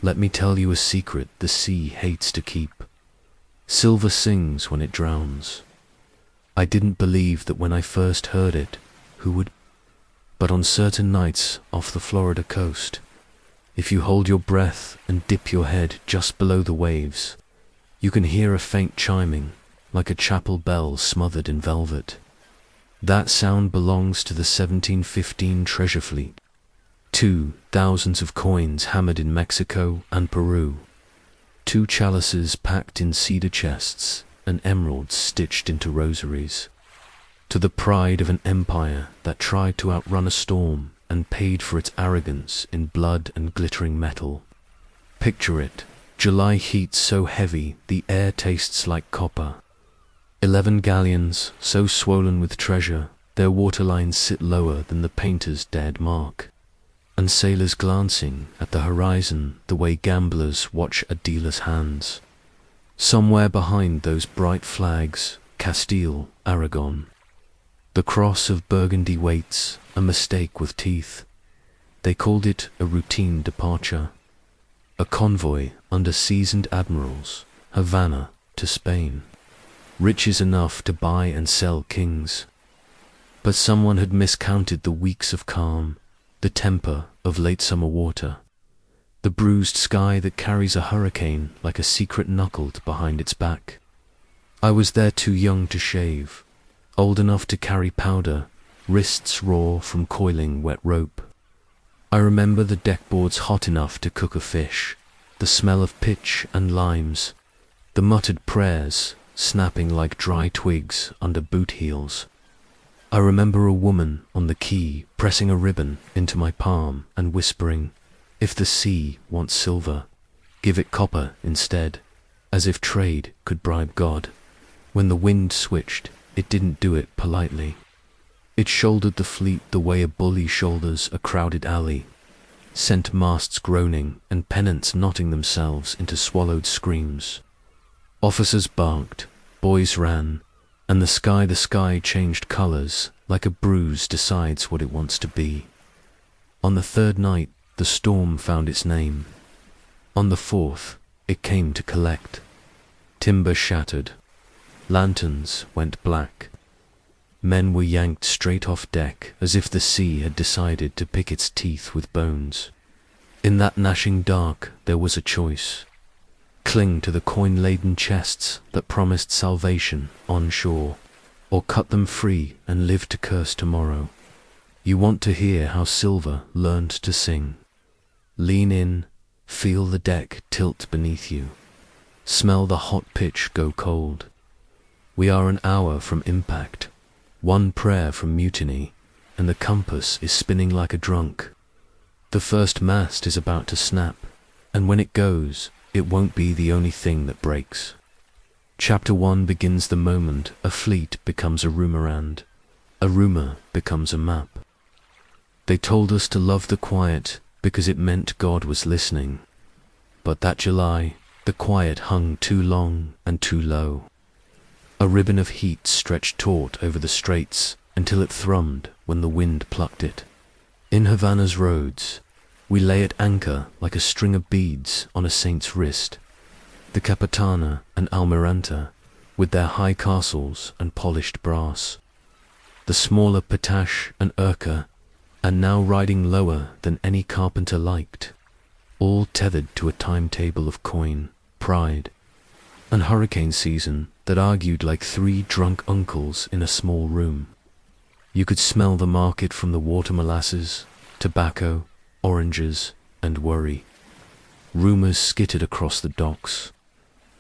Let me tell you a secret the sea hates to keep. Silver sings when it drowns. I didn't believe that when I first heard it, who would? But on certain nights off the Florida coast, if you hold your breath and dip your head just below the waves, you can hear a faint chiming, like a chapel bell smothered in velvet. That sound belongs to the 1715 treasure fleet. Thousands of coins hammered in Mexico and Peru. 2 chalices packed in cedar chests and emeralds stitched into rosaries. To the pride of an empire that tried to outrun a storm and paid for its arrogance in blood and glittering metal. Picture it, July heat so heavy the air tastes like copper. 11 galleons so swollen with treasure their waterlines sit lower than the painter's dared mark. And sailors glancing at the horizon the way gamblers watch a dealer's hands. Somewhere behind those bright flags, Castile, Aragon. The cross of Burgundy waits, a mistake with teeth. They called it a routine departure. A convoy under seasoned admirals, Havana to Spain. Riches enough to buy and sell kings. But someone had miscounted the weeks of calm, the temper of late summer water, the bruised sky that carries a hurricane like a secret knuckled behind its back. I was there too young to shave, old enough to carry powder, wrists raw from coiling wet rope. I remember the deckboards hot enough to cook a fish, the smell of pitch and limes, the muttered prayers snapping like dry twigs under boot heels. I remember a woman on the quay pressing a ribbon into my palm and whispering, "If the sea wants silver, give it copper instead," as if trade could bribe God. When the wind switched, it didn't do it politely. It shouldered the fleet the way a bully shoulders a crowded alley, sent masts groaning and pennants knotting themselves into swallowed screams. Officers barked, boys ran, and the sky changed colors like a bruise decides what it wants to be. On the 3rd night, the storm found its name. On the 4th, it came to collect. Timber shattered. Lanterns went black. Men were yanked straight off deck as if the sea had decided to pick its teeth with bones. In that gnashing dark, there was a choice. Cling to the coin-laden chests that promised salvation on shore, or cut them free and live to curse tomorrow. You want to hear how silver learned to sing. Lean in, feel the deck tilt beneath you. Smell the hot pitch go cold. We are an hour from impact, one prayer from mutiny, and the compass is spinning like a drunk. The first mast is about to snap, and when it goes, it won't be the only thing that breaks. Chapter 1 begins the moment a fleet becomes a rumourand, a rumour becomes a map. They told us to love the quiet because it meant God was listening. But that July, the quiet hung too long and too low. A ribbon of heat stretched taut over the straits until it thrummed when the wind plucked it. In Havana's roads, we lay at anchor like a string of beads on a saint's wrist. The Capitana and Almiranta, with their high castles and polished brass. The smaller Patache and Urca, and now riding lower than any carpenter liked, all tethered to a timetable of coin, pride, and hurricane season that argued like 3 drunk uncles in a small room. You could smell the market from the water molasses, tobacco, oranges, and worry. Rumours skittered across the docks.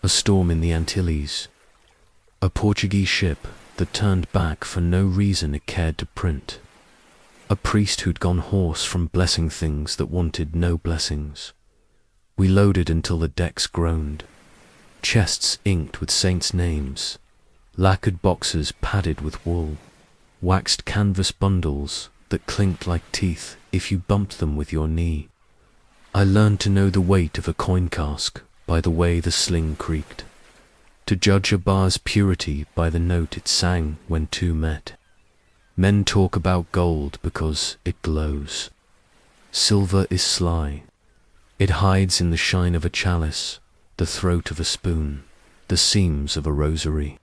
A storm in the Antilles. A Portuguese ship that turned back for no reason it cared to print. A priest who'd gone hoarse from blessing things that wanted no blessings. We loaded until the decks groaned. Chests inked with saints' names. Lacquered boxes padded with wool. Waxed canvas bundles that clinked like teeth if you bumped them with your knee. I learned to know the weight of a coin cask by the way the sling creaked, to judge a bar's purity by the note it sang when two met. Men talk about gold because it glows. Silver is sly. It hides in the shine of a chalice, the throat of a spoon, the seams of a rosary.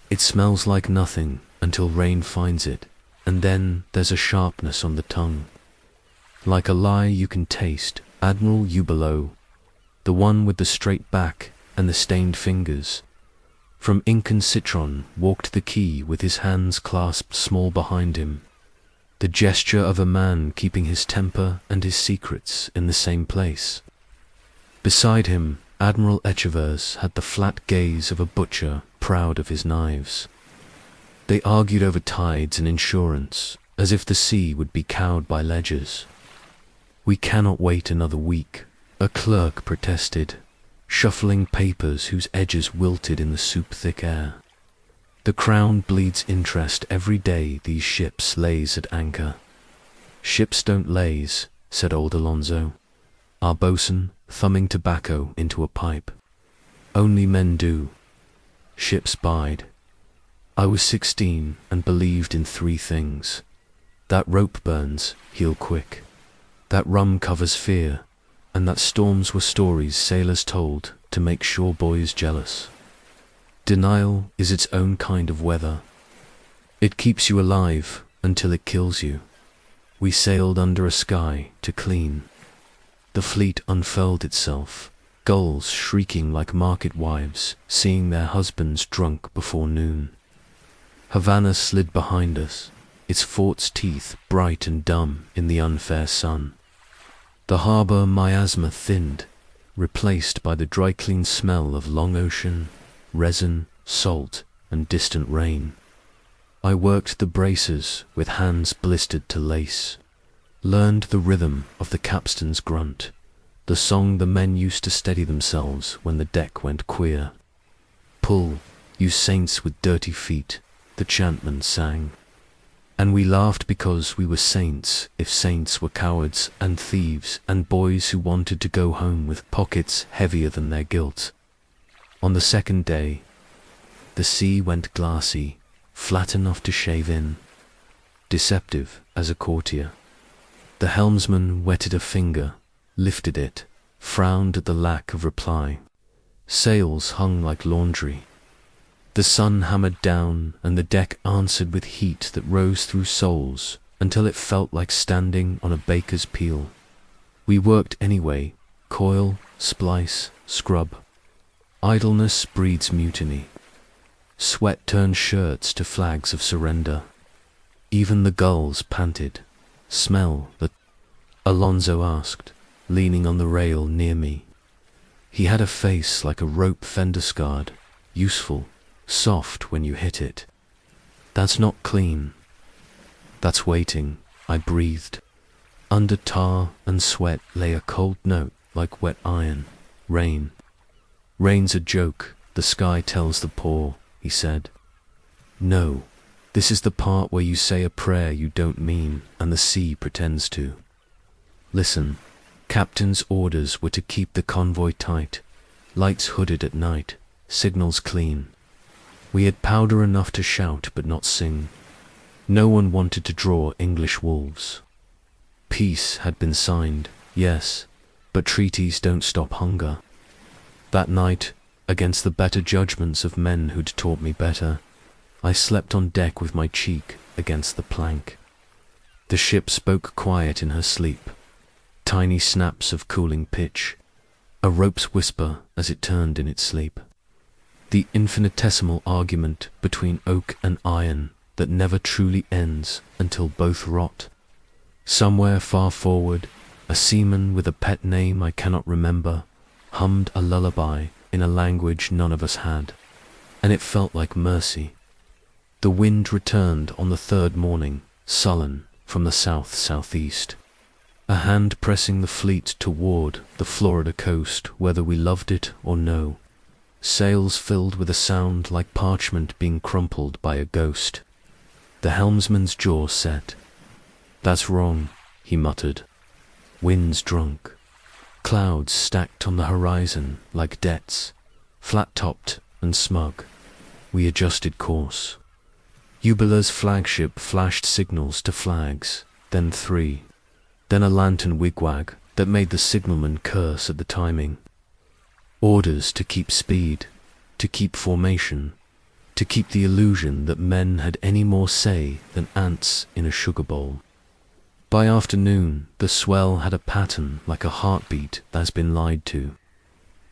It smells like nothing until rain finds it, and then there's a sharpness on the tongue. Like a lie you can taste, Admiral you below, the one with the straight back and the stained fingers. From ink and citron walked the key with his hands clasped small behind him, the gesture of a man keeping his temper and his secrets in the same place. Beside him, Admiral Echevers had the flat gaze of a butcher proud of his knives. They argued over tides and insurance, as if the sea would be cowed by ledgers. "We cannot wait another week," a clerk protested, shuffling papers whose edges wilted in the soup-thick air. "The Crown bleeds interest every day these ships lays at anchor." "Ships don't laze," said old Alonso, our boatswain thumbing tobacco into a pipe. "Only men do. Ships bide." I was 16 and believed in 3 things. That rope burns, heal quick. That rum covers fear, and that storms were stories sailors told to make shore boys jealous. Denial is its own kind of weather. It keeps you alive until it kills you. We sailed under a sky to clean. The fleet unfurled itself, gulls shrieking like market wives, seeing their husbands drunk before noon. Havana slid behind us, its fort's teeth bright and dumb in the unfair sun. The harbor miasma thinned, replaced by the dry-clean smell of long ocean, resin, salt, and distant rain. I worked the braces with hands blistered to lace, learned the rhythm of the capstan's grunt, the song the men used to steady themselves when the deck went queer. "Pull, you saints with dirty feet," the chantman sang. And we laughed because we were saints, if saints were cowards and thieves and boys who wanted to go home with pockets heavier than their guilt. On the second day, the sea went glassy, flat enough to shave in, deceptive as a courtier. The helmsman wetted a finger, lifted it, frowned at the lack of reply. Sails hung like laundry. The sun hammered down, and the deck answered with heat that rose through soles until it felt like standing on a baker's peel. We worked anyway, coil, splice, scrub. Idleness breeds mutiny. Sweat turned shirts to flags of surrender. Even the gulls panted. "Smell the—" Alonso asked, leaning on the rail near me. He had a face like a rope fender scarred, useful, soft when you hit it. "That's not clean." "That's waiting," I breathed. Under tar and sweat lay a cold note like wet iron. "Rain. Rain's a joke, the sky tells the poor," he said. "No, this is the part where you say a prayer you don't mean and the sea pretends to. Listen, captain's orders were to keep the convoy tight, lights hooded at night, signals clean. We had powder enough to shout but not sing. No one wanted to draw English wolves. Peace had been signed, yes, but treaties don't stop hunger. That night, against the better judgments of men who'd taught me better, I slept on deck with my cheek against the plank. The ship spoke quiet in her sleep, tiny snaps of cooling pitch, a rope's whisper as it turned in its sleep. The infinitesimal argument between oak and iron that never truly ends until both rot. Somewhere far forward, a seaman with a pet name I cannot remember hummed a lullaby in a language none of us had, and it felt like mercy. The wind returned on the 3rd morning, sullen, from the south-southeast, a hand pressing the fleet toward the Florida coast, whether we loved it or no. Sails filled with a sound like parchment being crumpled by a ghost. The helmsman's jaw set. "That's wrong," he muttered. "Wind's drunk." Clouds stacked on the horizon like debts, flat-topped and smug. We adjusted course. Jubila's flagship flashed signals to flags, then 3, then a lantern wigwag that made the signalman curse at the timing. Orders to keep speed, to keep formation, to keep the illusion that men had any more say than ants in a sugar bowl. By afternoon, the swell had a pattern like a heartbeat that's been lied to.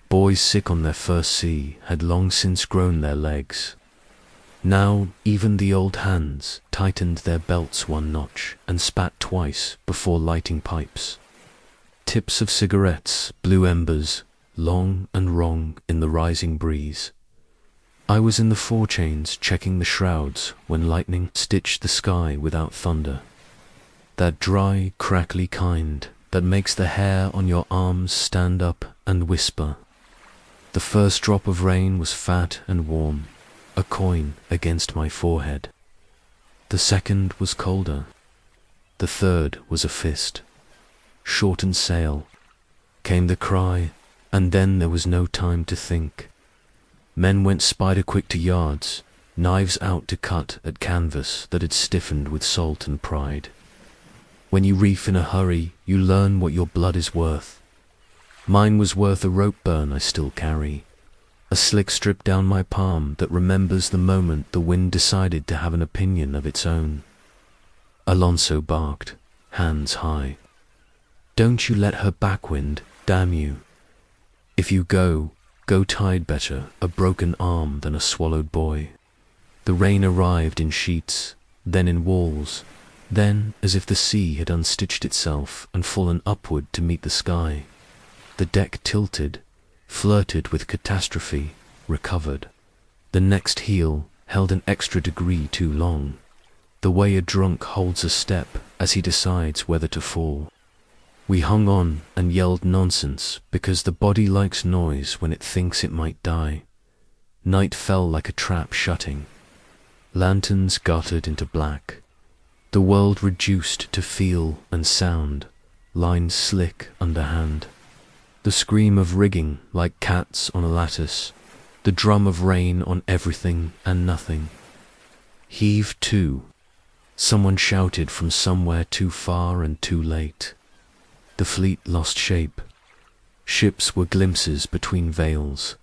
Boys sick on their first sea had long since grown their legs. Now even the old hands tightened their belts one notch and spat twice before lighting pipes. Tips of cigarettes, blue embers, long and wrong in the rising breeze. I was in the forechains checking the shrouds when lightning stitched the sky without thunder. That dry, crackly kind that makes the hair on your arms stand up and whisper. The first drop of rain was fat and warm, a coin against my forehead. The second was colder. The third was a fist. Shorten sail. Came the cry, and then there was no time to think. Men went spider-quick to yards, knives out to cut at canvas that had stiffened with salt and pride. When you reef in a hurry, you learn what your blood is worth. Mine was worth a rope burn I still carry, a slick strip down my palm that remembers the moment the wind decided to have an opinion of its own. Alonso barked, hands high. Don't you let her backwind, damn you. If you go tide better a broken arm than a swallowed boy. The rain arrived in sheets, then in walls, then as if the sea had unstitched itself and fallen upward to meet the sky. The deck tilted, flirted with catastrophe, recovered. The next heel held an extra degree too long, the way a drunk holds a step as he decides whether to fall. We hung on and yelled nonsense because the body likes noise when it thinks it might die. Night fell like a trap shutting. Lanterns guttered into black. The world reduced to feel and sound, lines slick underhand. The scream of rigging like cats on a lattice, the drum of rain on everything and nothing. Heave to, someone shouted from somewhere too far and too late. The fleet lost shape. Ships were glimpses between veils,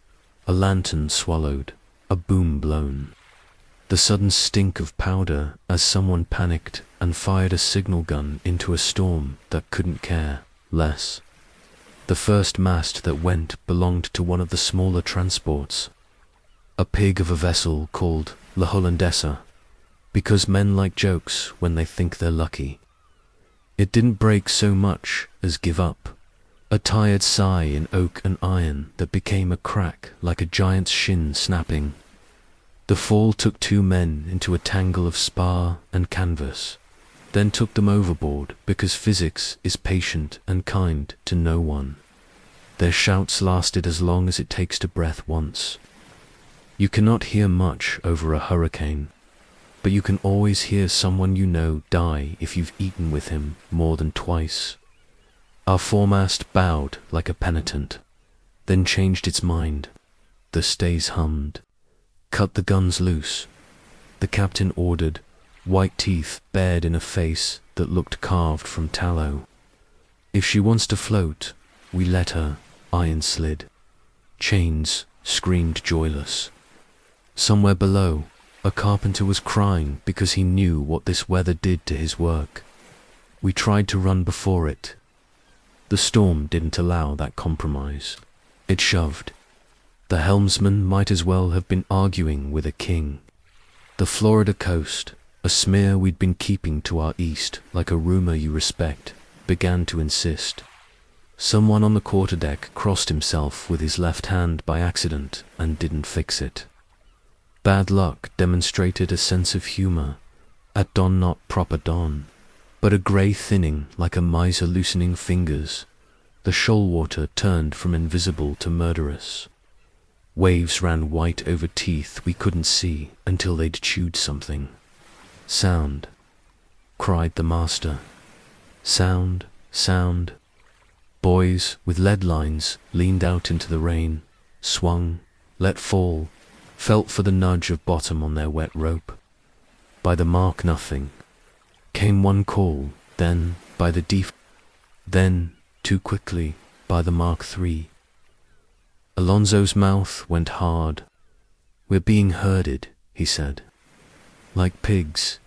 a lantern swallowed, a boom blown. The sudden stink of powder as someone panicked and fired a signal gun into a storm that couldn't care less. The first mast that went belonged to one of the smaller transports, a pig of a vessel called La Hollandesa, because men like jokes when they think they're lucky. It didn't break so much as give up, a tired sigh in oak and iron that became a crack like a giant's shin snapping. The fall took two men into a tangle of spar and canvas, then took them overboard because physics is patient and kind to no one. Their shouts lasted as long as it takes to breath once. You cannot hear much over a hurricane, but you can always hear someone you know die if you've eaten with him more than twice. Our foremast bowed like a penitent, then changed its mind. The stays hummed. Cut the guns loose. The captain ordered, white teeth bared in a face that looked carved from tallow. If she wants to float, we let her, iron slid. Chains screamed joyless. Somewhere below, a carpenter was crying because he knew what this weather did to his work. We tried to run before it. The storm didn't allow that compromise. It shoved. The helmsman might as well have been arguing with a king. The Florida coast, a smear we'd been keeping to our east like a rumor you respect, began to insist. Someone on the quarterdeck crossed himself with his left hand by accident and didn't fix it. Bad luck demonstrated a sense of humor, at dawn not proper dawn, but a grey thinning like a miser loosening fingers. The shoal water turned from invisible to murderous. Waves ran white over teeth we couldn't see until they'd chewed something. Sound, cried the master. Sound, sound. Boys with lead lines leaned out into the rain, swung, let fall, felt for the nudge of bottom on their wet rope. By the mark nothing. Came one call, then by the then too quickly by the Mark III. Alonso's mouth went hard. "We're being herded," he said. "Like pigs."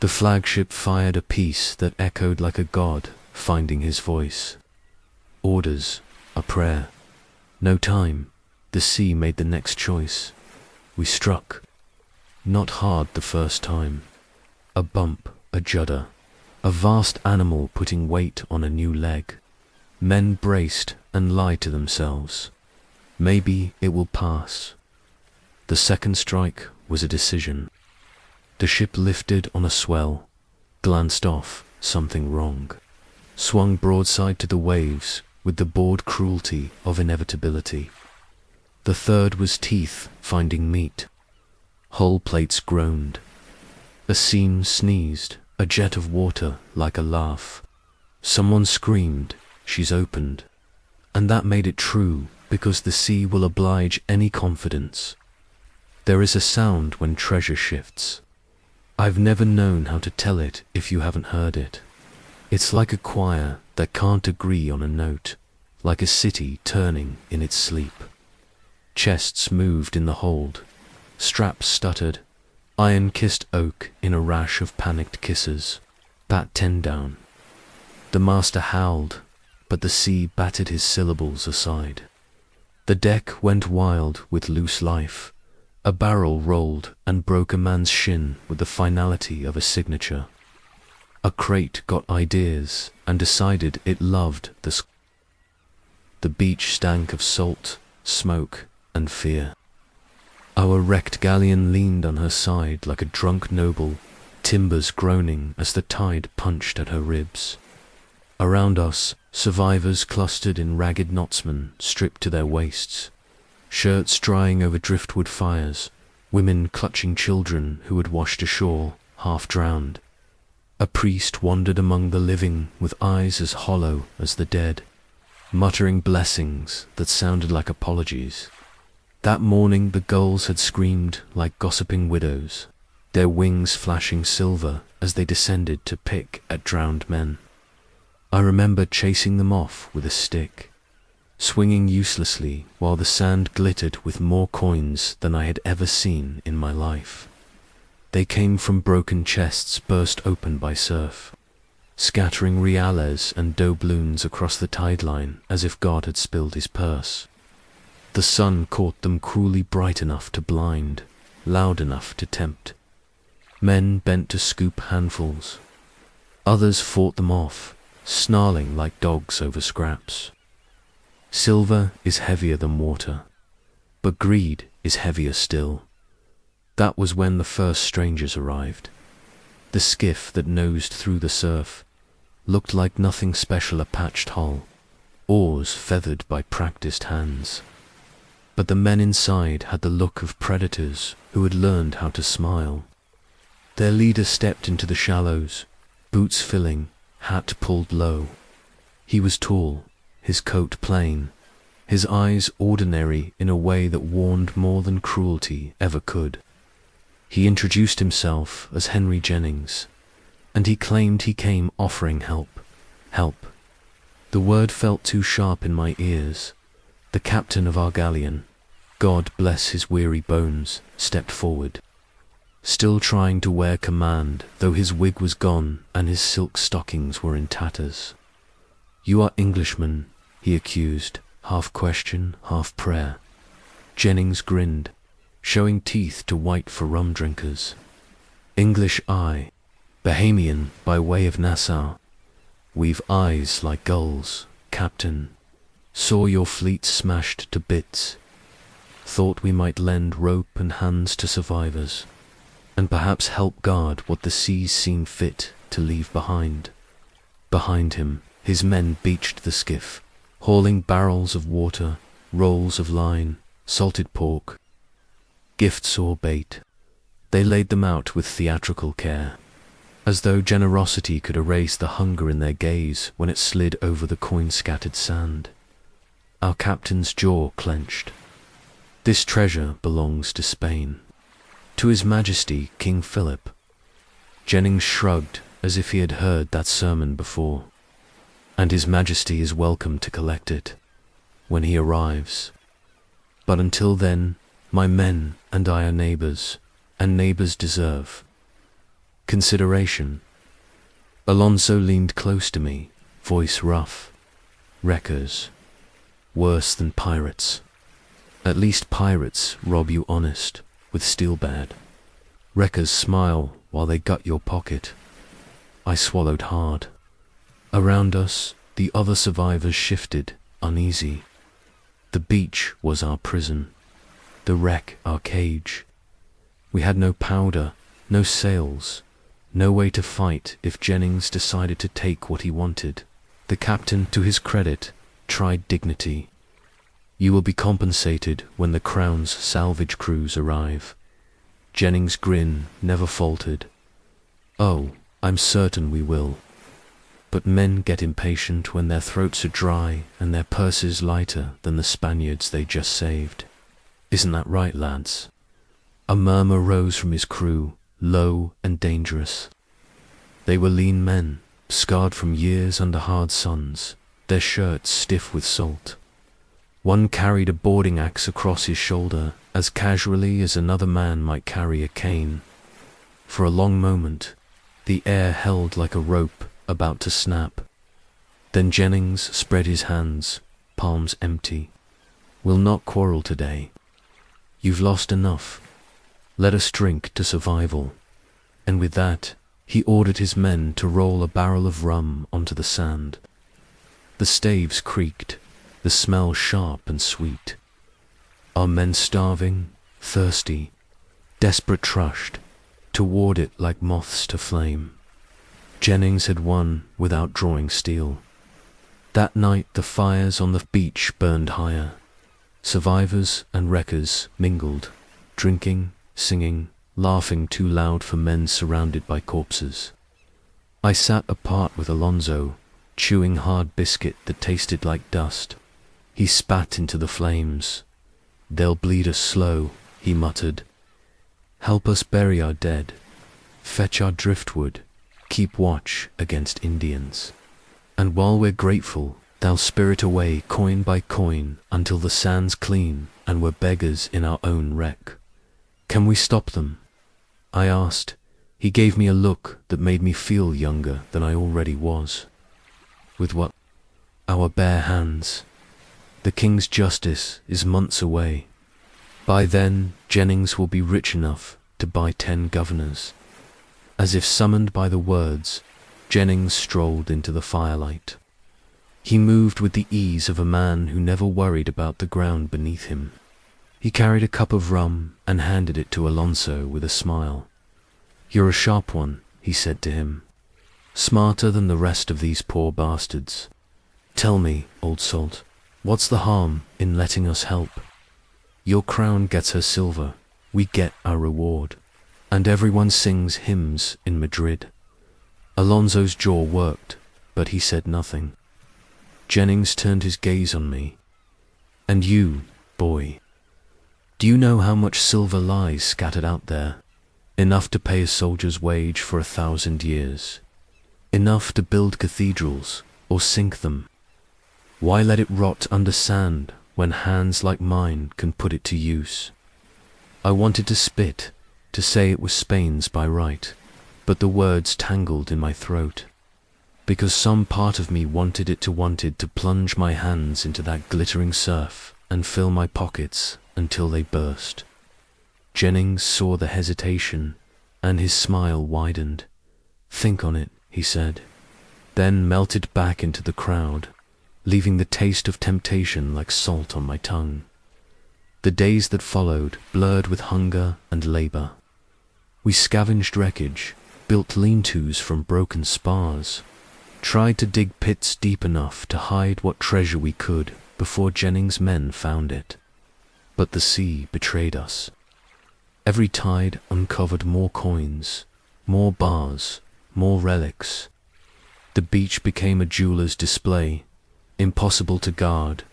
The flagship fired a piece that echoed like a god finding his voice. Orders, a prayer. No time. The sea made the next choice. We struck. Not hard the first time. A bump, a judder. A vast animal putting weight on a new leg. Men braced and lied to themselves. Maybe it will pass. The second strike was a decision. The ship lifted on a swell, glanced off, something wrong. Swung broadside to the waves with the bored cruelty of inevitability. The third was teeth finding meat. Hull plates groaned. A seam sneezed, a jet of water like a laugh. Someone screamed, "She's opened." And that made it true, because the sea will oblige any confidence. There is a sound when treasure shifts. I've never known how to tell it if you haven't heard it. It's like a choir that can't agree on a note, like a city turning in its sleep. Chests moved in the hold. Straps stuttered. Iron kissed oak in a rash of panicked kisses. Bat 10 down. The master howled, but the sea batted his syllables aside. The deck went wild with loose life. A barrel rolled and broke a man's shin with the finality of a signature. A crate got ideas and decided it loved the beach stank of salt, smoke, and fear. Our wrecked galleon leaned on her side like a drunk noble, timbers groaning as the tide punched at her ribs. Around us, survivors clustered in ragged knottsmen stripped to their waists, shirts drying over driftwood fires, women clutching children who had washed ashore, half drowned. A priest wandered among the living with eyes as hollow as the dead, muttering blessings that sounded like apologies. That morning the gulls had screamed like gossiping widows, their wings flashing silver as they descended to pick at drowned men. I remember chasing them off with a stick, swinging uselessly while the sand glittered with more coins than I had ever seen in my life. They came from broken chests burst open by surf, scattering reales and doubloons across the tide line as if God had spilled his purse. The sun caught them cruelly bright enough to blind, loud enough to tempt. Men bent to scoop handfuls. Others fought them off, snarling like dogs over scraps. Silver is heavier than water, but greed is heavier still. That was when the first strangers arrived. The skiff that nosed through the surf looked like nothing special, a patched hull, oars feathered by practiced hands. But the men inside had the look of predators who had learned how to smile. Their leader stepped into the shallows, boots filling, hat pulled low. He was tall, his coat plain, his eyes ordinary in a way that warned more than cruelty ever could. He introduced himself as Henry Jennings, and he claimed he came offering help. Help. The word felt too sharp in my ears. The captain of our galleon, God bless his weary bones, stepped forward, still trying to wear command, though his wig was gone and his silk stockings were in tatters. "You are Englishmen," he accused, half question, half prayer. Jennings grinned, showing teeth too white for rum drinkers. "English I, Bahamian by way of Nassau. We've eyes like gulls, Captain. Saw your fleet smashed to bits. Thought we might lend rope and hands to survivors, and perhaps help guard what the seas seem fit to leave behind." Behind him, his men beached the skiff, hauling barrels of water, rolls of line, salted pork, gifts or bait. They laid them out with theatrical care, as though generosity could erase the hunger in their gaze when it slid over the coin-scattered sand. Our captain's jaw clenched. This treasure belongs to Spain, to His Majesty King Philip. Jennings shrugged as if he had heard that sermon before. and His Majesty is welcome to collect it when he arrives. But until then, my men and I are neighbors, and neighbors deserve consideration. Alonso leaned close to me, voice rough. Wreckers. Worse than pirates. At least pirates rob you honest, with steel bad. Wreckers smile while they gut your pocket. I swallowed hard. Around us, the other survivors shifted, uneasy. The beach was our prison, the wreck our cage. We had no powder, no sails, no way to fight if Jennings decided to take what he wanted. The captain, to his credit, tried dignity. You will be compensated when the Crown's salvage crews arrive. Jennings' grin never faltered. Oh, I'm certain we will. But men get impatient when their throats are dry and their purses lighter than the Spaniards they just saved. Isn't that right, lads? A murmur rose from his crew, low and dangerous. They were lean men, scarred from years under hard suns, their shirts stiff with salt. One carried a boarding axe across his shoulder as casually as another man might carry a cane. For a long moment, the air held like a rope about to snap. Then Jennings spread his hands, palms empty. We'll not quarrel today. You've lost enough. Let us drink to survival. And with that, he ordered his men to roll a barrel of rum onto the sand. The staves creaked, the smell sharp and sweet. Our men starving, thirsty, desperate trushed, toward it like moths to flame. Jennings had won without drawing steel. That night the fires on the beach burned higher. Survivors and wreckers mingled, drinking, singing, laughing too loud for men surrounded by corpses. I sat apart with Alonso, chewing hard biscuit that tasted like dust. He spat into the flames. They'll bleed us slow, he muttered. Help us bury our dead. Fetch our driftwood. Keep watch against Indians. And while we're grateful, they'll spirit away coin by coin until the sand's clean and we're beggars in our own wreck. Can we stop them? I asked. He gave me a look that made me feel younger than I already was. With what? Our bare hands. The King's justice is months away. By then, Jennings will be rich enough to buy 10 governors. As if summoned by the words, Jennings strolled into the firelight. He moved with the ease of a man who never worried about the ground beneath him. He carried a cup of rum and handed it to Alonso with a smile. You're a sharp one, he said to him. Smarter than the rest of these poor bastards. Tell me, old salt, what's the harm in letting us help? Your crown gets her silver, we get our reward. And everyone sings hymns in Madrid. Alonso's jaw worked, but he said nothing. Jennings turned his gaze on me. And you, boy, do you know how much silver lies scattered out there? Enough to pay a soldier's wage for 1,000 years. Enough to build cathedrals or sink them. Why let it rot under sand when hands like mine can put it to use? I wanted to spit, to say it was Spain's by right, but the words tangled in my throat, because some part of me wanted to plunge my hands into that glittering surf and fill my pockets until they burst. Jennings saw the hesitation, and his smile widened. Think on it, he said, then melted back into the crowd, leaving the taste of temptation like salt on my tongue. The days that followed blurred with hunger and labor. We scavenged wreckage, built lean-tos from broken spars, tried to dig pits deep enough to hide what treasure we could before Jennings' men found it. But the sea betrayed us. Every tide uncovered more coins, more bars, more relics. The beach became a jeweler's display, impossible to guard,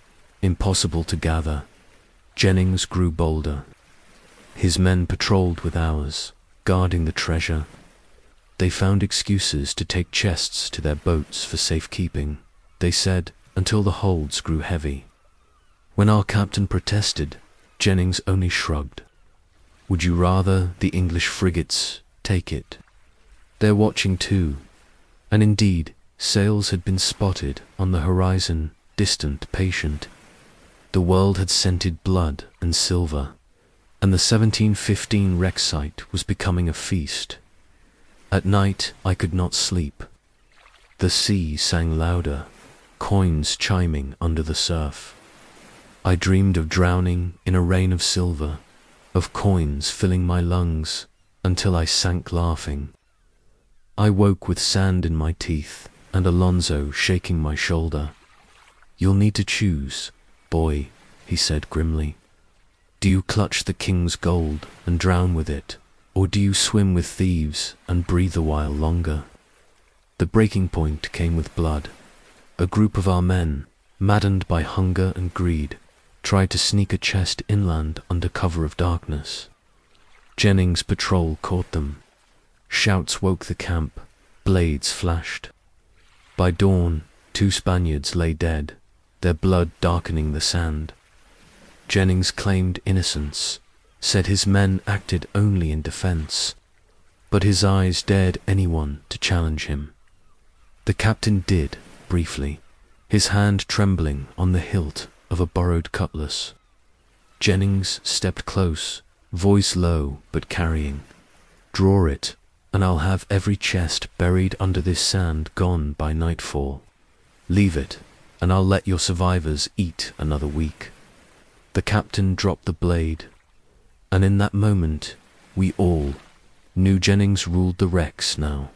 impossible to gather. Jennings grew bolder. His men patrolled with ours, guarding the treasure. They found excuses to take chests to their boats for safekeeping. they said, until the holds grew heavy. When our captain protested, Jennings only shrugged. Would you rather the English frigates take it? They're watching too. And indeed, sails had been spotted on the horizon, distant, patient. The world had scented blood and silver, and the 1715 wreck site was becoming a feast. At night I could not sleep. The sea sang louder, coins chiming under the surf. I dreamed of drowning in a rain of silver, of coins filling my lungs until I sank laughing. I woke with sand in my teeth and Alonso shaking my shoulder. You'll need to choose, boy, he said grimly. Do you clutch the king's gold and drown with it, or do you swim with thieves and breathe a while longer? The breaking point came with blood. A group of our men, maddened by hunger and greed, tried to sneak a chest inland under cover of darkness. Jennings' patrol caught them. Shouts woke the camp, blades flashed. By dawn, 2 Spaniards lay dead, their blood darkening the sand. Jennings claimed innocence, said his men acted only in defense, but his eyes dared anyone to challenge him. The captain did, briefly, his hand trembling on the hilt of a borrowed cutlass. Jennings stepped close, voice low but carrying. Draw it, and I'll have every chest buried under this sand gone by nightfall. Leave it, and I'll let your survivors eat another week. The captain dropped the blade, and in that moment, we all knew Jennings ruled the wrecks now.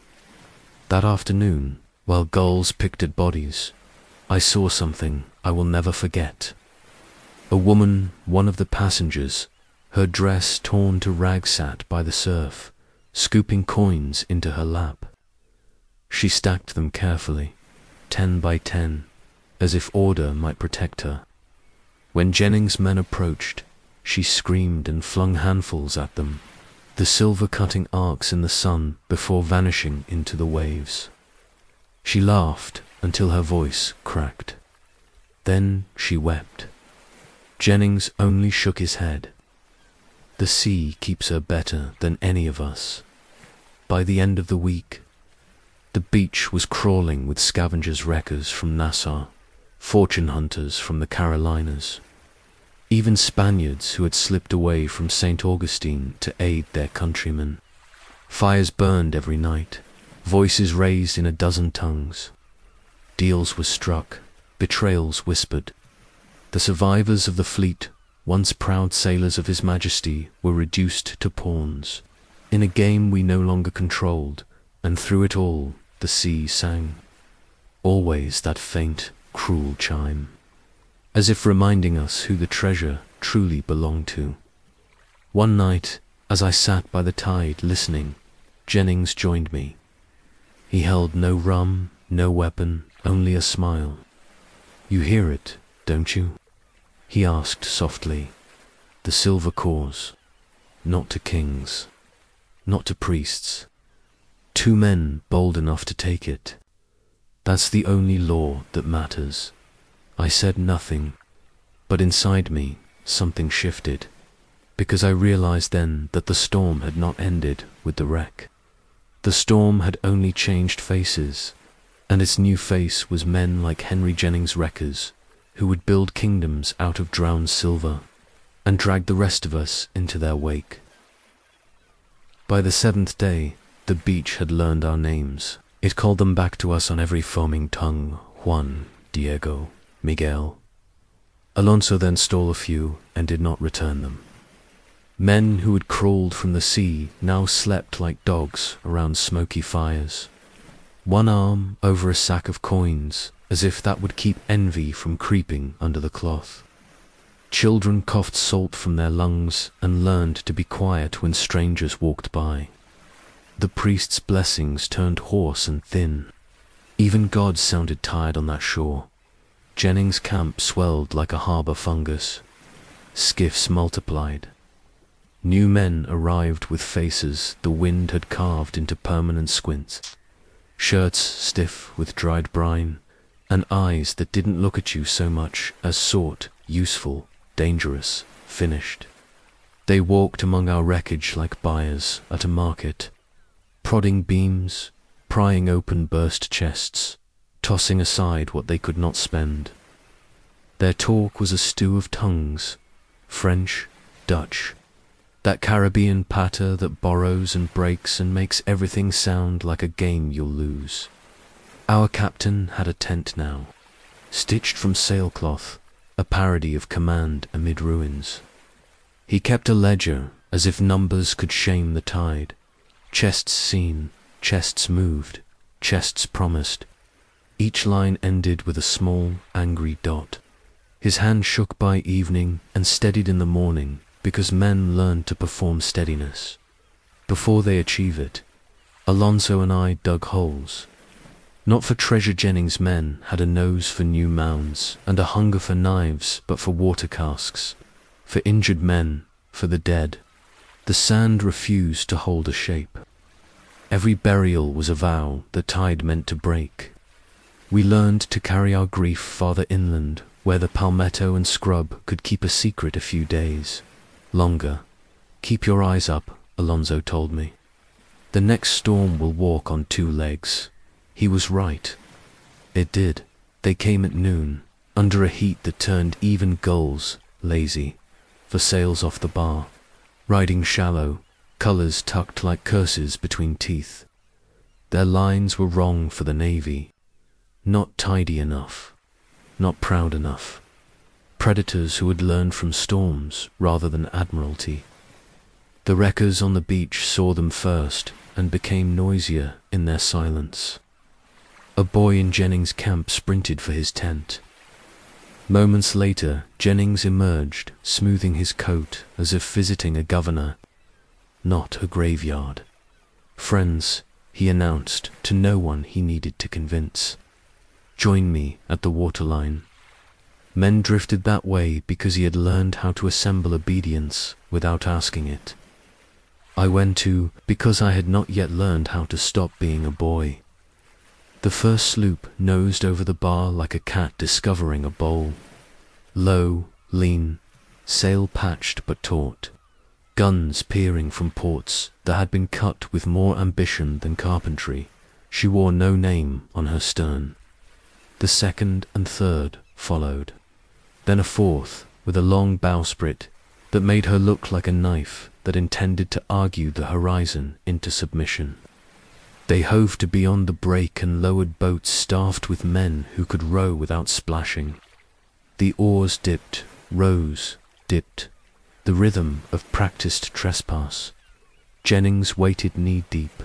That afternoon, while gulls picked at bodies, I saw something I will never forget. A woman, one of the passengers, her dress torn to rags, sat by the surf, scooping coins into her lap. She stacked them carefully, 10 by 10, as if order might protect her. When Jennings' men approached, she screamed and flung handfuls at them, the silver cutting arcs in the sun before vanishing into the waves. She laughed until her voice cracked. Then she wept. Jennings only shook his head. The sea keeps her better than any of us. By the end of the week, the beach was crawling with scavengers wreckers from Nassau, fortune hunters from the Carolinas, even Spaniards who had slipped away from St. Augustine to aid their countrymen. Fires burned every night, voices raised in a dozen tongues. Deals were struck, betrayals whispered. The survivors of the fleet, once proud sailors of His Majesty, were reduced to pawns, in a game we no longer controlled, and through it all the sea sang. Always that faint, cruel chime, as if reminding us who the treasure truly belonged to. One night, as I sat by the tide listening, Jennings joined me. He held no rum, no weapon, only a smile. You hear it, don't you? He asked softly. The silver cause, not to kings, not to priests. 2 men bold enough to take it. That's the only law that matters. I said nothing, but inside me something shifted, because I realized then that the storm had not ended with the wreck. The storm had only changed faces, and its new face was men like Henry Jennings wreckers, who would build kingdoms out of drowned silver, and drag the rest of us into their wake. By the 7th day, the beach had learned our names. It called them back to us on every foaming tongue: Juan, Diego, Miguel. Alonso then stole a few and did not return them. Men who had crawled from the sea now slept like dogs around smoky fires, one arm over a sack of coins, as if that would keep envy from creeping under the cloth. Children coughed salt from their lungs and learned to be quiet when strangers walked by. The priest's blessings turned hoarse and thin. Even God sounded tired on that shore. Jennings' camp swelled like a harbour fungus. Skiffs multiplied. New men arrived with faces the wind had carved into permanent squints. Shirts stiff with dried brine, and eyes that didn't look at you so much as sought, useful, dangerous, finished. They walked among our wreckage like buyers at a market, prodding beams, prying open burst chests, tossing aside what they could not spend. Their talk was a stew of tongues, French, Dutch, that Caribbean patter that borrows and breaks and makes everything sound like a game you'll lose. Our captain had a tent now, stitched from sailcloth, a parody of command amid ruins. He kept a ledger as if numbers could shame the tide. Chests seen, chests moved, chests promised. Each line ended with a small, angry dot. His hand shook by evening and steadied in the morning because men learned to perform steadiness. Before they achieve it, Alonso and I dug holes. Not for treasure. Jennings' men had a nose for new mounds and a hunger for knives, but for water casks, for injured men, for the dead. The sand refused to hold a shape. Every burial was a vow the tide meant to break. We learned to carry our grief farther inland, where the palmetto and scrub could keep a secret a few days. Longer. Keep your eyes up, Alonso told me. The next storm will walk on two legs. He was right. It did. They came at noon, under a heat that turned even gulls lazy, for sails off the bar, riding shallow, colors tucked like curses between teeth. Their lines were wrong for the Navy. Not tidy enough. Not proud enough. Predators who had learned from storms rather than admiralty. The wreckers on the beach saw them first and became noisier in their silence. A boy in Jennings' camp sprinted for his tent. Moments later, Jennings emerged, smoothing his coat as if visiting a governor, not a graveyard. Friends, he announced to no one he needed to convince. Join me at the waterline. Men drifted that way because he had learned how to assemble obedience without asking it. I went too because I had not yet learned how to stop being a boy. The first sloop nosed over the bar like a cat discovering a bowl. Low, lean, sail patched but taut, guns peering from ports that had been cut with more ambition than carpentry. She wore no name on her stern. The second and third followed, then a fourth with a long bowsprit that made her look like a knife that intended to argue the horizon into submission. They hove to beyond the break and lowered boats staffed with men who could row without splashing. The oars dipped, rose, dipped, the rhythm of practiced trespass. Jennings waited knee-deep,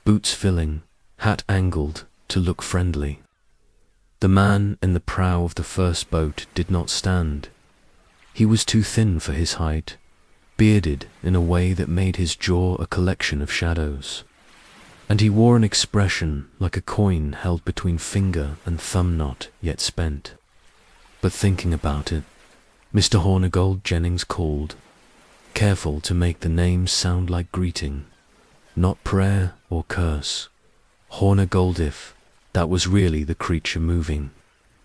boots filling, hat angled to look friendly. The man in the prow of the first boat did not stand. He was too thin for his height, bearded in a way that made his jaw a collection of shadows. And he wore an expression like a coin held between finger and thumb not yet spent. But thinking about it, Mr. Hornigold, Jennings called, careful to make the name sound like greeting, not prayer or curse. Hornigoldif. That was really the creature moving.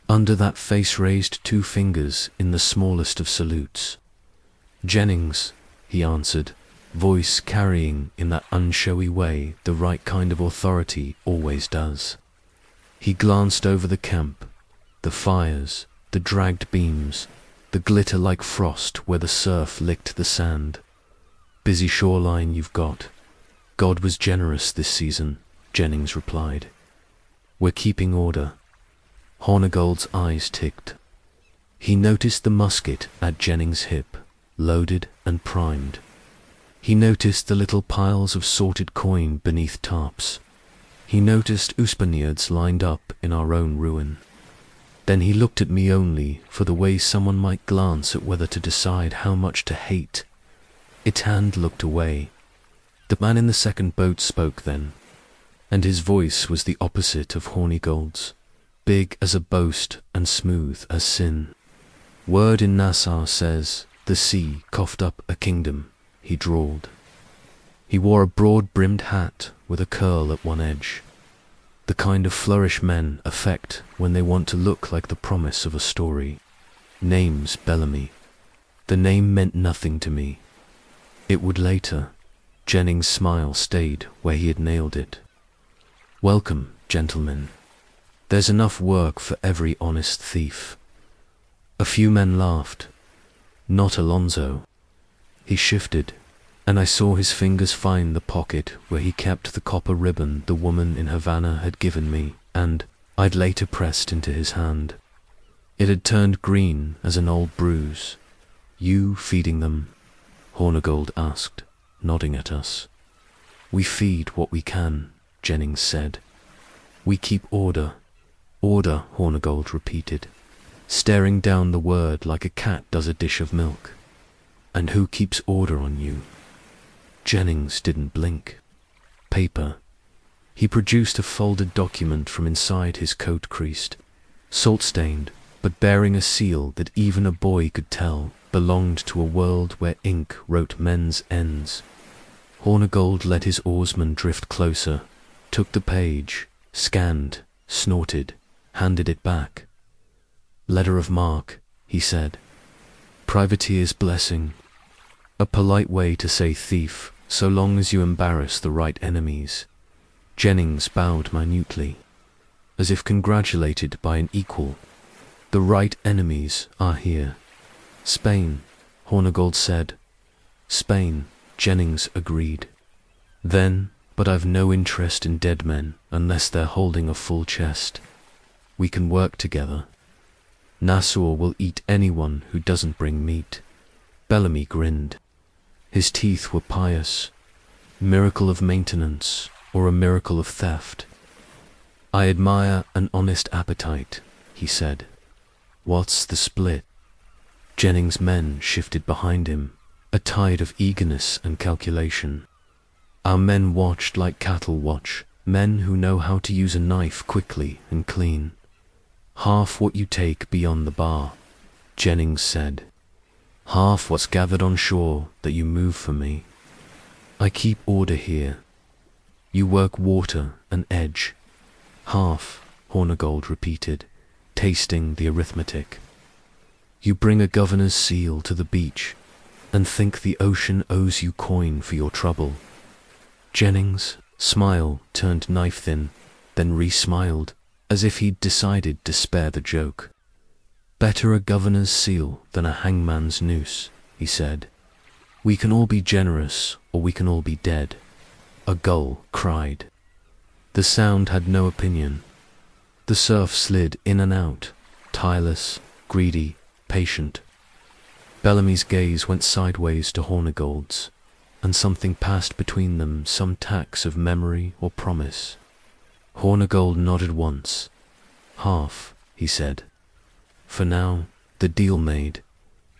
Under that face raised two fingers in the smallest of salutes. Jennings, he answered, voice carrying in that unshowy way the right kind of authority always does. He glanced over the camp, the fires, the dragged beams, the glitter like frost where the surf licked the sand. Busy shoreline you've got. God was generous this season, Jennings replied. We're keeping order. Hornigold's eyes ticked. He noticed the musket at Jennings' hip, loaded and primed. He noticed the little piles of sorted coin beneath tarps. He noticed Spaniards lined up in our own ruin. Then he looked at me only for the way someone might glance at whether to decide how much to hate. Its hand looked away. The man in the second boat spoke then, and his voice was the opposite of Hornigold's, big as a boast and smooth as sin. Word in Nassau says, the sea coughed up a kingdom, he drawled. He wore a broad-brimmed hat with a curl at one edge. the kind of flourish men affect when they want to look like the promise of a story. Name's Bellamy. The name meant nothing to me. It would later. Jennings' smile stayed where he had nailed it. Welcome, gentlemen. There's enough work for every honest thief. A few men laughed. Not Alonzo. He shifted, and I saw his fingers find the pocket where he kept the copper ribbon the woman in Havana had given me, and I'd later pressed into his hand. It had turned green as an old bruise. You feeding them? Hornigold asked, nodding at us. We feed what we can, Jennings said. We keep order. Order, Hornigold repeated, staring down the word like a cat does a dish of milk. And who keeps order on you? Jennings didn't blink. Paper. He produced a folded document from inside his coat creased, salt-stained, but bearing a seal that even a boy could tell belonged to a world where ink wrote men's ends. Hornigold let his oarsman drift closer, took the page, scanned, snorted, handed it back. Letter of marque, he said. Privateer's blessing. A polite way to say thief, so long as you embarrass the right enemies. Jennings bowed minutely, as if congratulated by an equal. The right enemies are here. Spain, Hornigold said. Spain, Jennings agreed. Then, but I've no interest in dead men unless they're holding a full chest. We can work together. Nassau will eat anyone who doesn't bring meat. Bellamy grinned. His teeth were pious. Miracle of maintenance, or a miracle of theft. I admire an honest appetite, he said. What's the split? Jennings' men shifted behind him, a tide of eagerness and calculation. Our men watched like cattle watch, men who know how to use a knife quickly and clean. Half what you take beyond the bar, Jennings said. Half what's gathered on shore that you move for me. I keep order here. You work water and edge. Half, Hornigold repeated, tasting the arithmetic. You bring a governor's seal to the beach and think the ocean owes you coin for your trouble. Jennings' smile turned knife-thin, then re-smiled, as if he'd decided to spare the joke. Better a governor's seal than a hangman's noose, he said. We can all be generous, or we can all be dead. A gull cried. The sound had no opinion. The surf slid in and out, tireless, greedy, patient. Bellamy's gaze went sideways to Hornigold's, and something passed between them, some tax of memory or promise. Hornigold nodded once. Half, he said. For now, the deal made.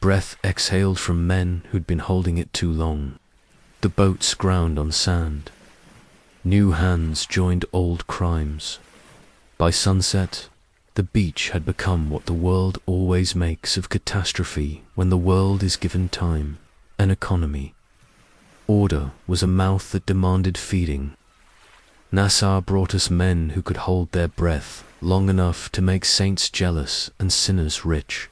Breath exhaled from men who'd been holding it too long. The boats ground on sand. New hands joined old crimes. By sunset, the beach had become what the world always makes of catastrophe when the world is given time, an economy. Order was a mouth that demanded feeding. Nassau brought us men who could hold their breath long enough to make saints jealous and sinners rich.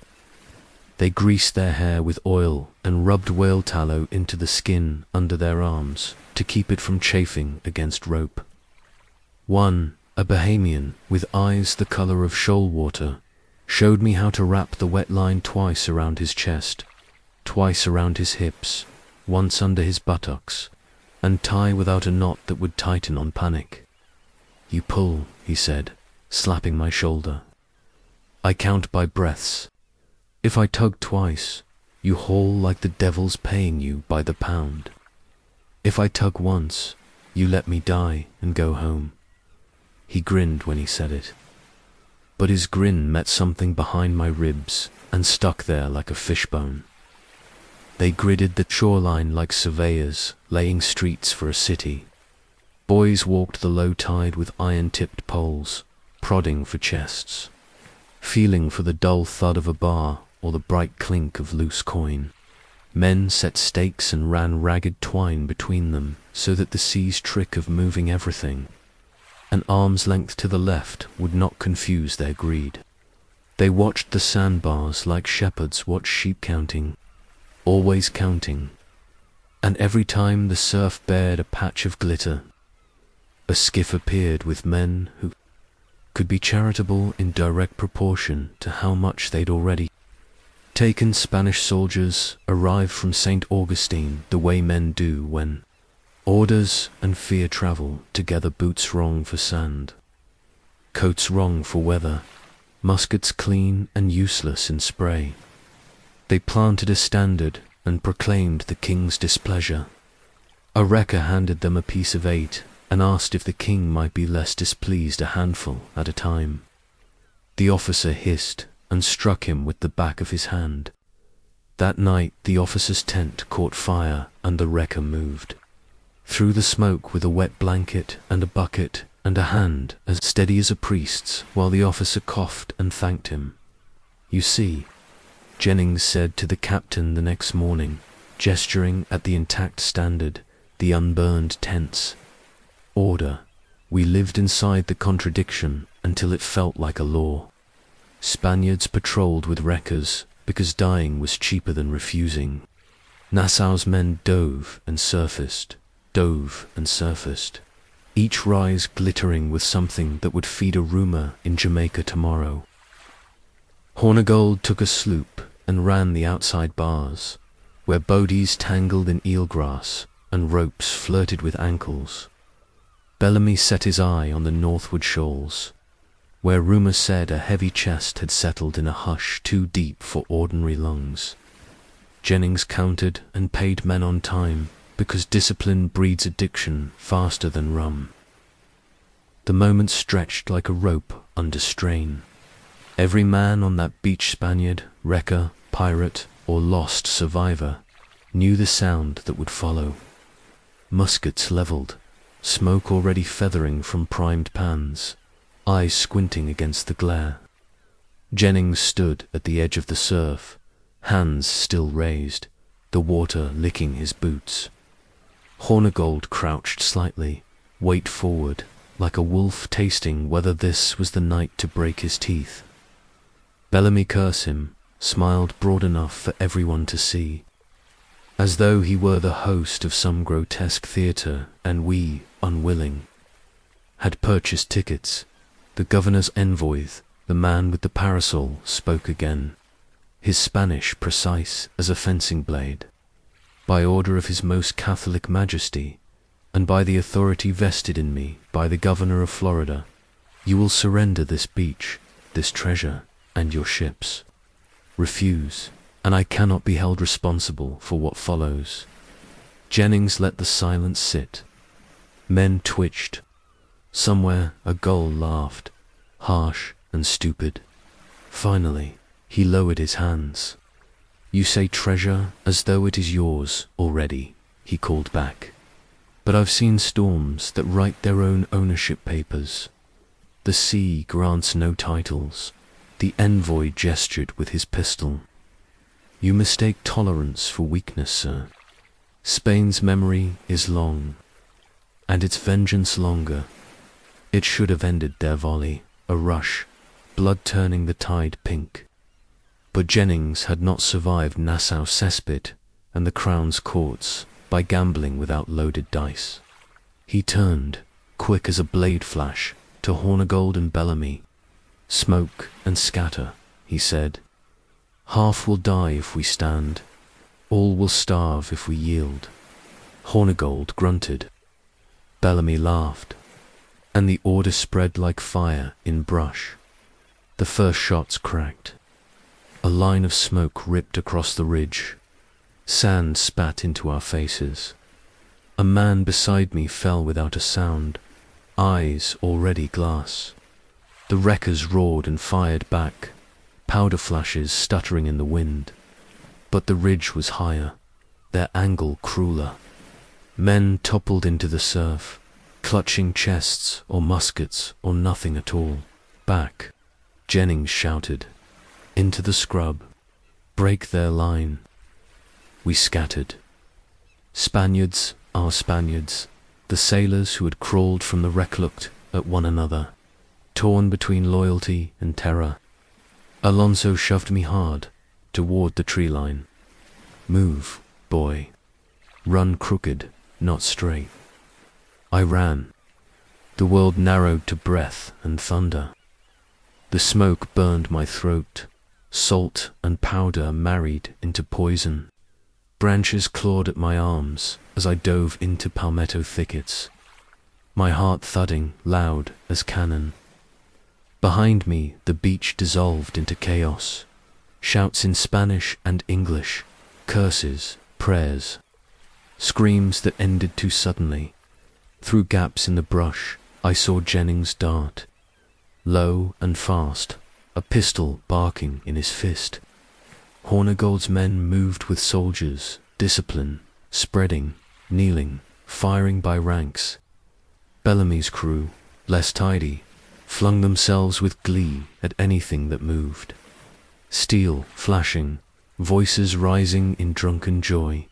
They greased their hair with oil and rubbed whale tallow into the skin under their arms to keep it from chafing against rope. One, a Bahamian with eyes the color of shoal water, showed me how to wrap the wet line twice around his chest, twice around his hips, once under his buttocks, and tie without a knot that would tighten on panic. You pull, he said, slapping my shoulder. I count by breaths. If I tug twice, you haul like the devil's paying you by the pound. If I tug once, you let me die and go home. He grinned when he said it. But his grin met something behind my ribs and stuck there like a fishbone. They gridded the shoreline like surveyors laying streets for a city. Boys walked the low tide with iron-tipped poles, prodding for chests, feeling for the dull thud of a bar or the bright clink of loose coin. Men set stakes and ran ragged twine between them so that the sea's trick of moving everything. An arm's length to the left would not confuse their greed. They watched the sandbars like shepherds watch sheep counting, always counting. And every time the surf bared a patch of glitter, a skiff appeared with men who could be charitable in direct proportion to how much they'd already taken. Spanish soldiers arrived from St. Augustine the way men do when orders and fear travel together. Boots wrong for sand, coats wrong for weather, muskets clean and useless in spray. They planted a standard and proclaimed the king's displeasure. A wrecker handed them a piece of eight and asked if the king might be less displeased, a handful at a time. The officer hissed and struck him with the back of his hand. That night the officer's tent caught fire and the wrecker moved through the smoke with a wet blanket and a bucket and a hand as steady as a priest's, while the officer coughed and thanked him. "You see," Jennings said to the captain the next morning, gesturing at the intact standard, the unburned tents. "Order. We lived inside the contradiction until it felt like a law. Spaniards patrolled with wreckers because dying was cheaper than refusing. Nassau's men dove and surfaced, each rise glittering with something that would feed a rumor in Jamaica tomorrow. Hornigold took a sloop and ran the outside bars, where boadies tangled in eelgrass and ropes flirted with ankles. Bellamy set his eye on the northward shoals, where rumor said a heavy chest had settled in a hush too deep for ordinary lungs. Jennings counted and paid men on time, because discipline breeds addiction faster than rum. The moments stretched like a rope under strain. Every man on that beach, Spaniard, wrecker, pirate, or lost survivor, knew the sound that would follow. Muskets leveled, smoke already feathering from primed pans, eyes squinting against the glare. Jennings stood at the edge of the surf, hands still raised, the water licking his boots. Hornigold crouched slightly, weight forward, like a wolf tasting whether this was the night to break his teeth. Bellamy cursed him, smiled broad enough for everyone to see, as though he were the host of some grotesque theatre and we, unwilling, had purchased tickets. The governor's envoy, the man with the parasol, spoke again, his Spanish precise as a fencing blade. "By order of His Most Catholic Majesty, and by the authority vested in me by the governor of Florida, you will surrender this beach, this treasure, and your ships. Refuse, and I cannot be held responsible for what follows." Jennings let the silence sit. Men twitched. Somewhere a gull laughed, harsh and stupid. Finally, he lowered his hands. "You say treasure as though it is yours already," he called back. "But I've seen storms that write their own ownership papers. The sea grants no titles." The envoy gestured with his pistol. "You mistake tolerance for weakness, sir. Spain's memory is long, and its vengeance longer. It should have ended their volley, a rush, blood turning the tide pink. But Jennings had not survived Nassau cesspit and the Crown's courts by gambling without loaded dice. He turned, quick as a blade flash, to Hornigold and Bellamy. "Smoke and scatter," he said. "Half will die if we stand. All will starve if we yield." Hornigold grunted. Bellamy laughed, and the order spread like fire in brush. The first shots cracked. A line of smoke ripped across the ridge. Sand spat into our faces. A man beside me fell without a sound, eyes already glass. The wreckers roared and fired back, powder flashes stuttering in the wind. But the ridge was higher, their angle crueler. Men toppled into the surf, clutching chests or muskets or nothing at all. "Back," Jennings shouted. "Into the scrub. Break their line." We scattered. Spaniards, our Spaniards, the sailors who had crawled from the wreck looked at one another, torn between loyalty and terror. Alonso shoved me hard toward the tree line. "Move, boy. Run crooked, not straight." I ran. The world narrowed to breath and thunder. The smoke burned my throat. Salt and powder married into poison. Branches clawed at my arms as I dove into palmetto thickets, my heart thudding loud as cannon. Behind me, the beach dissolved into chaos. Shouts in Spanish and English, curses, prayers, screams that ended too suddenly. Through gaps in the brush, I saw Jennings dart, low and fast, a pistol barking in his fist. Hornigold's men moved with soldiers, discipline, spreading, kneeling, firing by ranks. Bellamy's crew, less tidy, flung themselves with glee at anything that moved. Steel flashing, voices rising in drunken joy.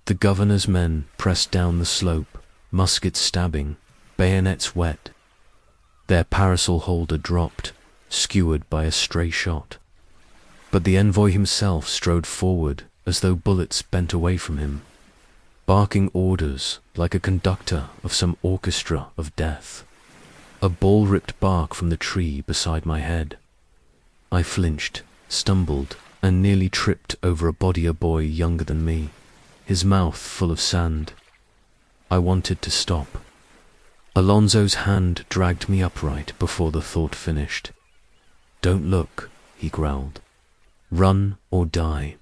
The governor's men pressed down the slope, muskets stabbing, bayonets wet. Their parasol holder dropped, skewered by a stray shot. But the envoy himself strode forward as though bullets bent away from him, barking orders like a conductor of some orchestra of death. A ball ripped bark from the tree beside my head. I flinched, stumbled, and nearly tripped over a body a boy younger than me, his mouth full of sand. I wanted to stop. Alonso's hand dragged me upright before the thought finished. "Don't look," he growled. "Run or die."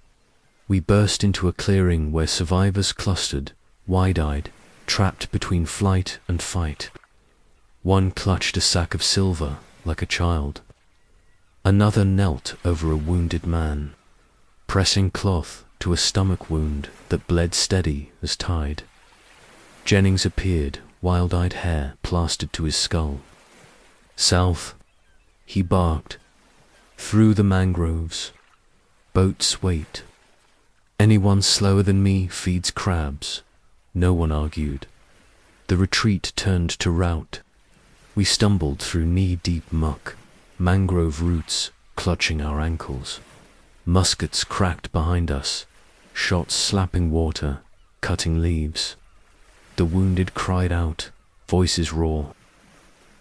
We burst into a clearing where survivors clustered, wide-eyed, trapped between flight and fight. One clutched a sack of silver like a child. Another knelt over a wounded man, pressing cloth to a stomach wound that bled steady as tide. Jennings appeared, wild-eyed hair plastered to his skull. "South," he barked. "Through the mangroves. Boats wait. Anyone slower than me feeds crabs." No one argued. The retreat turned to rout. We stumbled through knee-deep muck, mangrove roots clutching our ankles. Muskets cracked behind us, shots slapping water, cutting leaves. The wounded cried out, voices raw.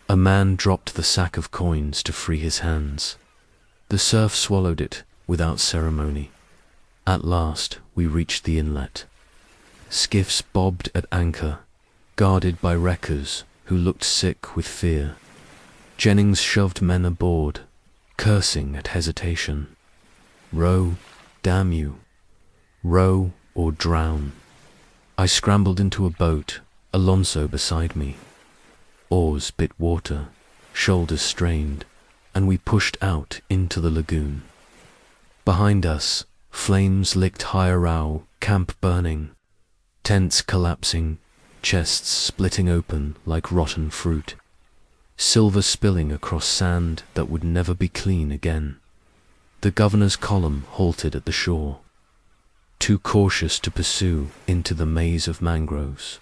A man dropped the sack of coins to free his hands. The surf swallowed it without ceremony. At last we reached the inlet. Skiffs bobbed at anchor, guarded by wreckers who looked sick with fear. Jennings shoved men aboard, cursing at hesitation. "Row, damn you. Row or drown." I scrambled into a boat, Alonso beside me. Oars bit water, shoulders strained, and we pushed out into the lagoon. Behind us, flames licked Higher-Row, camp burning, tents collapsing, chests splitting open like rotten fruit, silver spilling across sand that would never be clean again. The governor's column halted at the shore, too cautious to pursue into the maze of mangroves.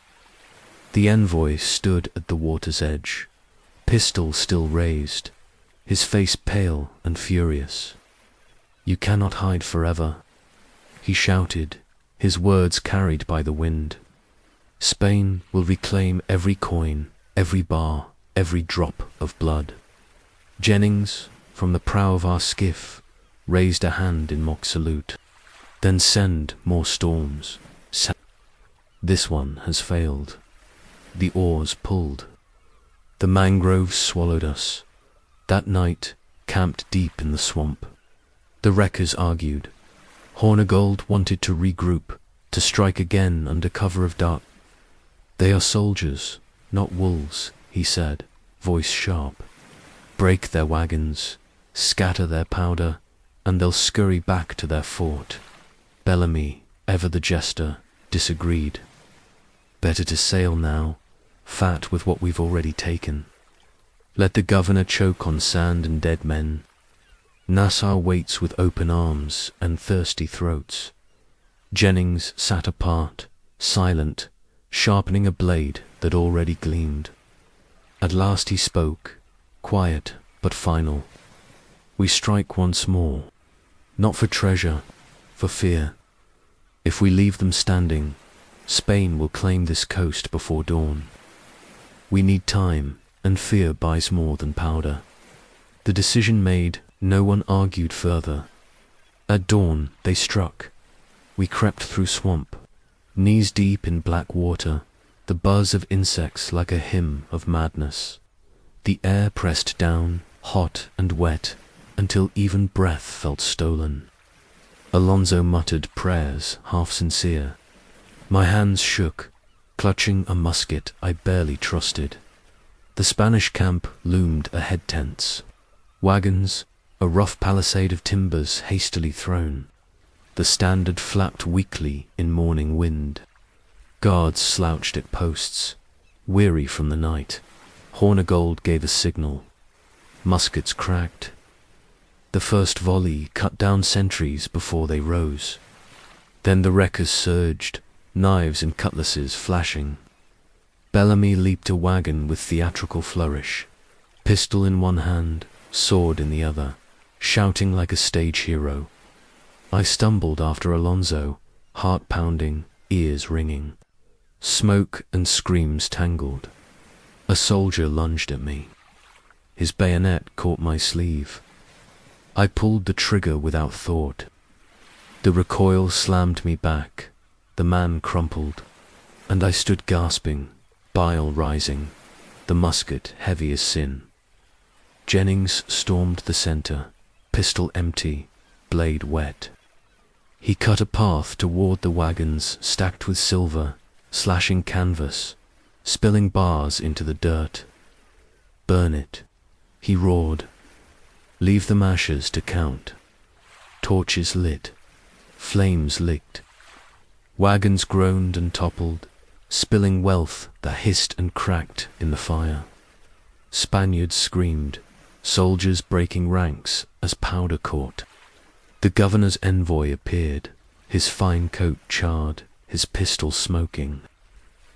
The envoy stood at the water's edge, pistol still raised, his face pale and furious. "You cannot hide forever," he shouted, his words carried by the wind. "Spain will reclaim every coin, every bar, every drop of blood." Jennings, from the prow of our skiff, raised a hand in mock salute. "Then send more storms. This one has failed." The oars pulled. The mangroves swallowed us. That night, camped deep in the swamp. The wreckers argued. Hornigold wanted to regroup, to strike again under cover of dark. "They are soldiers, not wolves," he said, voice sharp. "Break their wagons, scatter their powder, and they'll scurry back to their fort." Bellamy, ever the jester, disagreed. "Better to sail now, fat with what we've already taken. Let the governor choke on sand and dead men. Nassau waits with open arms and thirsty throats." Jennings sat apart, silent, sharpening a blade that already gleamed. At last he spoke, quiet but final. We strike once more, not for treasure, for fear. If we leave them standing, Spain will claim this coast before dawn. We need time, and fear buys more than powder. The decision made, no one argued further. At dawn, they struck. We crept through swamp, knees deep in black water, the buzz of insects like a hymn of madness. The air pressed down, hot and wet, until even breath felt stolen. Alonso muttered prayers, half sincere. My hands shook, clutching a musket I barely trusted. The Spanish camp loomed ahead tense. Wagons, a rough palisade of timbers hastily thrown. The standard flapped weakly in morning wind. Guards slouched at posts, weary from the night. Hornigold gave a signal. Muskets cracked. The first volley cut down sentries before they rose. Then the wreckers surged, knives and cutlasses flashing. Bellamy leaped a wagon with theatrical flourish, pistol in one hand, sword in the other, shouting like a stage hero. I stumbled after Alonso, heart pounding, ears ringing. Smoke and screams tangled. A soldier lunged at me. His bayonet caught my sleeve. I pulled the trigger without thought. The recoil slammed me back. The man crumpled, and I stood gasping, bile rising, the musket heavy as sin. Jennings stormed the center, pistol empty, blade wet. He cut a path toward the wagons stacked with silver, slashing canvas, spilling bars into the dirt. Burn it, he roared. Leave them ashes to count. Torches lit, flames licked. Wagons groaned and toppled, spilling wealth that hissed and cracked in the fire. Spaniards screamed, soldiers breaking ranks as powder caught. The governor's envoy appeared, his fine coat charred, his pistol smoking.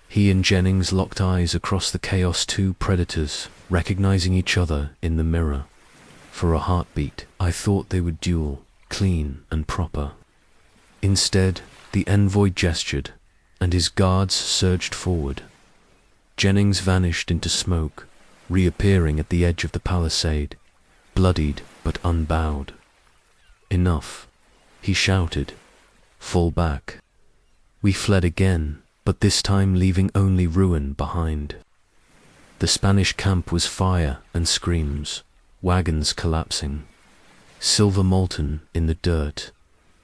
He and Jennings locked eyes across the chaos, two predators, recognizing each other in the mirror. For a heartbeat, I thought they would duel, clean and proper. Instead, the envoy gestured, and his guards surged forward. Jennings vanished into smoke, reappearing at the edge of the palisade, bloodied but unbowed. Enough, he shouted. Fall back. We fled again, but this time leaving only ruin behind. The Spanish camp was fire and screams, wagons collapsing, silver molten in the dirt.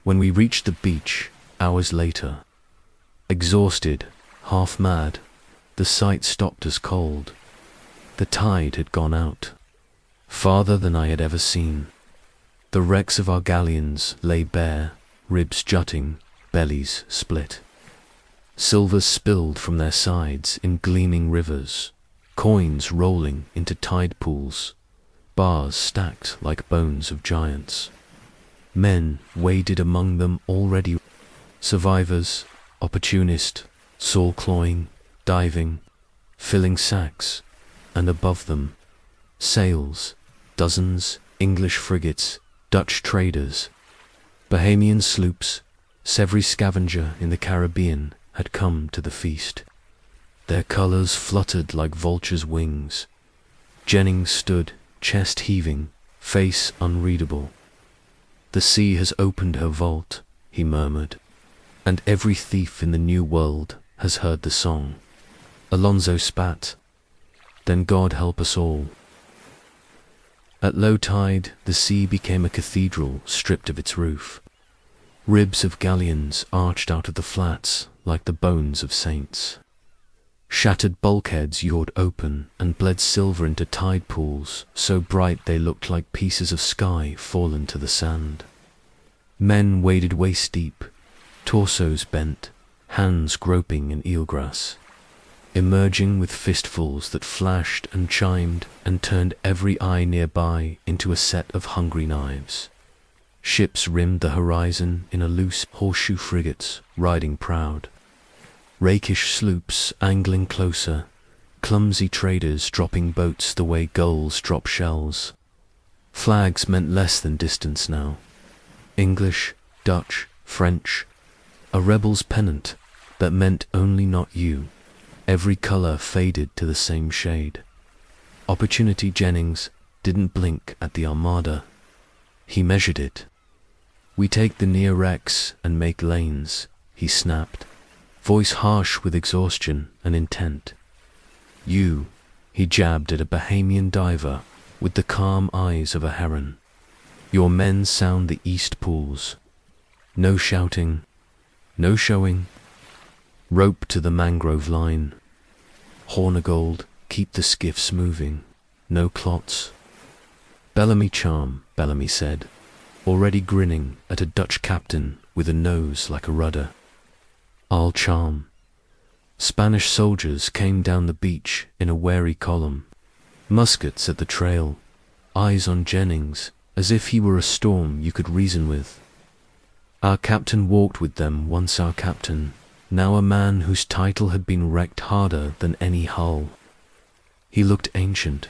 When we reached the beach, hours later, exhausted, half mad, the sight stopped us cold. The tide had gone out, farther than I had ever seen. The wrecks of our galleons lay bare, ribs jutting, bellies split. Silver spilled from their sides in gleaming rivers, coins rolling into tide pools, bars stacked like bones of giants. Men waded among them already, survivors, opportunist, saw-clawing, diving, filling sacks, and above them, sails, dozens, English frigates, Dutch traders, Bahamian sloops, every scavenger in the Caribbean had come to the feast. Their colors fluttered like vultures' wings. Jennings stood, chest heaving, face unreadable. The sea has opened her vault, he murmured, and every thief in the New World has heard the song. Alonso spat. Then God help us all. At low tide, the sea became a cathedral stripped of its roof. Ribs of galleons arched out of the flats like the bones of saints. Shattered bulkheads yawed open and bled silver into tide pools so bright they looked like pieces of sky fallen to the sand. Men waded waist deep, torsos bent, hands groping in eelgrass, emerging with fistfuls that flashed and chimed and turned every eye nearby into a set of hungry knives. Ships rimmed the horizon in a loose horseshoe frigates riding proud. Rakish sloops angling closer, clumsy traders dropping boats the way gulls drop shells. Flags meant less than distance now. English, Dutch, French, a rebel's pennant that meant only not you. Every color faded to the same shade. Opportunity Jennings didn't blink at the armada. He measured it. "We take the near wrecks and make lanes," he snapped, voice harsh with exhaustion and intent. "You," he jabbed at a Bahamian diver with the calm eyes of a heron. "Your men sound the east pools. No shouting, no showing. Rope to the mangrove line. Hornigold, keep the skiffs moving. No clots." "Bellamy charm," Bellamy said, already grinning at a Dutch captain with a nose like a rudder. "I'll charm." Spanish soldiers came down the beach in a wary column, muskets at the trail, eyes on Jennings, as if he were a storm you could reason with. Our captain walked with them, once our captain, now a man whose title had been wrecked harder than any hull. He looked ancient.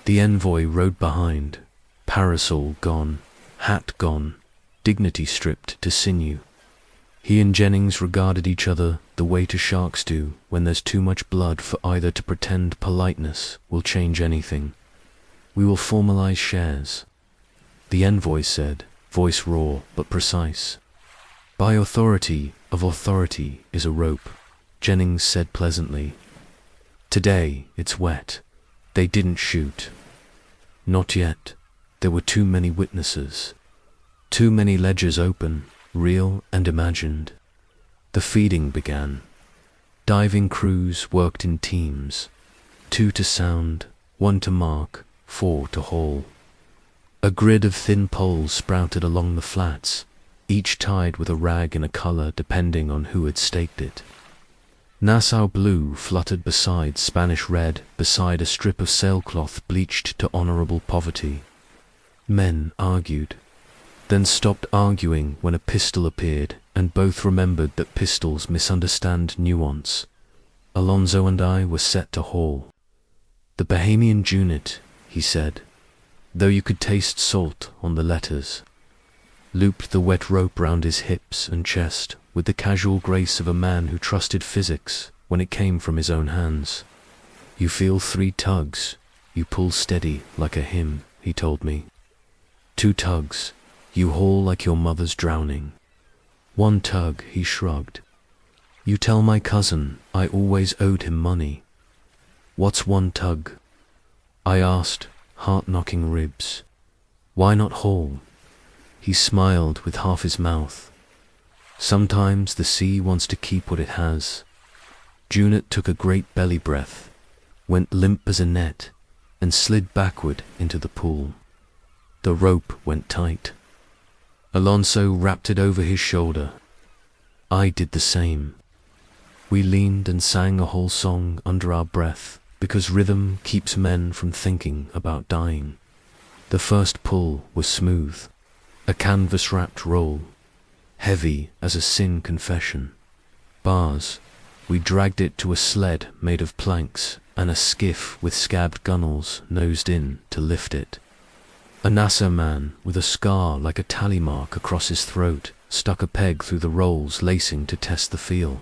The envoy rode behind, parasol gone, hat gone, dignity stripped to sinew. He and Jennings regarded each other the way two sharks do when there's too much blood for either to pretend politeness will change anything. "We will formalize shares," the envoy said, voice raw but precise. "By authority of authority is a rope," Jennings said pleasantly. "Today it's wet. They didn't shoot. Not yet. There were too many witnesses. Too many ledgers open, real and imagined." The feeding began. Diving crews worked in teams. 2 to sound, 1 to mark, 4 to haul. A grid of thin poles sprouted along the flats, each tied with a rag in a color depending on who had staked it. Nassau blue fluttered beside Spanish red, beside a strip of sailcloth bleached to honorable poverty. Men argued, then stopped arguing when a pistol appeared, and both remembered that pistols misunderstand nuance. Alonso and I were set to haul. "The Bahamian Junit," he said, though you could taste salt on the letters. Looped the wet rope round his hips and chest with the casual grace of a man who trusted physics when it came from his own hands. "You feel 3 tugs. You pull steady like a hymn," he told me. 2 tugs. You haul like your mother's drowning. 1 tug, he shrugged. "You tell my cousin I always owed him money." "What's 1 tug?" I asked, heart-knocking ribs. "Why not haul?" He smiled with half his mouth. "Sometimes the sea wants to keep what it has." Junit took a great belly breath, went limp as a net, and slid backward into the pool. The rope went tight. Alonso wrapped it over his shoulder. I did the same. We leaned and sang a whole song under our breath, because rhythm keeps men from thinking about dying. The first pull was smooth, a canvas-wrapped roll, heavy as a sin confession. Bars. We dragged it to a sled made of planks, and a skiff with scabbed gunnels nosed in to lift it. A Nassau man with a scar like a tally mark across his throat stuck a peg through the rolls lacing to test the feel.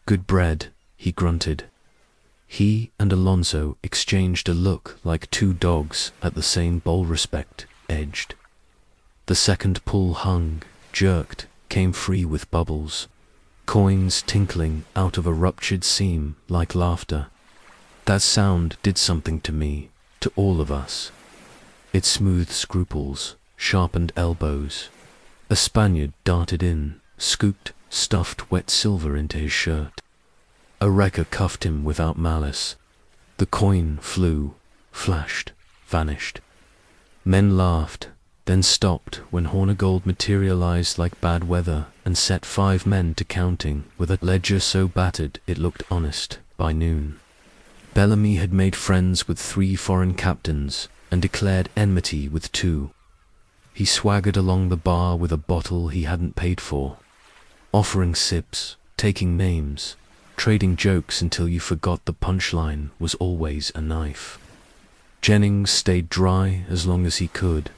"Good bread," he grunted. He and Alonso exchanged a look like 2 dogs at the same bowl respect, edged. The second pull hung, jerked, came free with bubbles, coins tinkling out of a ruptured seam like laughter. That sound did something to me, to all of us. It smoothed scruples, sharpened elbows. A Spaniard darted in, scooped, stuffed wet silver into his shirt. A wrecker cuffed him without malice. The coin flew, flashed, vanished. Men laughed, then stopped when Hornigold materialized like bad weather and set 5 men to counting with a ledger so battered it looked honest by noon. Bellamy had made friends with 3 foreign captains and declared enmity with 2. He swaggered along the bar with a bottle he hadn't paid for, offering sips, taking names, trading jokes until you forgot the punchline was always a knife. Jennings stayed dry as long as he could,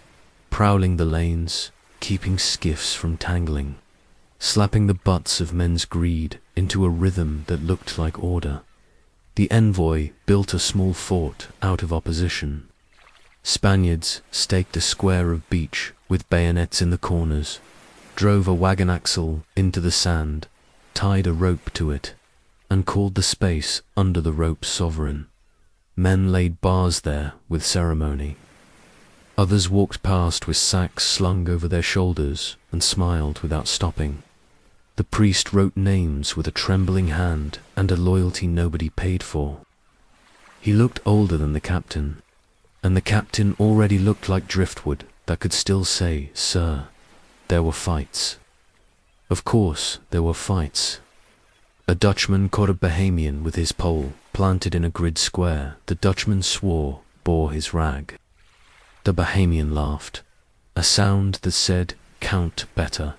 prowling the lanes, keeping skiffs from tangling, slapping the butts of men's greed into a rhythm that looked like order. The envoy built a small fort out of opposition. Spaniards staked a square of beach with bayonets in the corners, drove a wagon axle into the sand, tied a rope to it, and called the space under the rope sovereign. Men laid bars there with ceremony. Others walked past with sacks slung over their shoulders and smiled without stopping. The priest wrote names with a trembling hand and a loyalty nobody paid for. He looked older than the captain, and the captain already looked like driftwood that could still say, "Sir, there were fights." Of course, there were fights. A Dutchman caught a Bahamian with his pole planted in a grid square. The Dutchman swore, bore his rag. The Bahamian laughed, a sound that said, "Count better."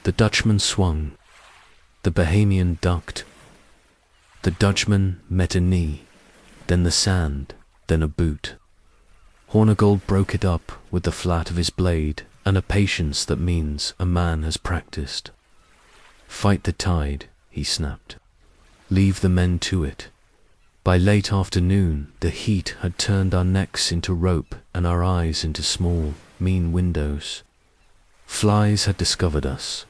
The Dutchman swung. The Bahamian ducked. The Dutchman met a knee, then the sand, then a boot. Hornigold broke it up with the flat of his blade and a patience that means a man has practiced. "Fight the tide," he snapped. "Leave the men to it." By late afternoon, the heat had turned our necks into rope and our eyes into small, mean windows. Flies had discovered us.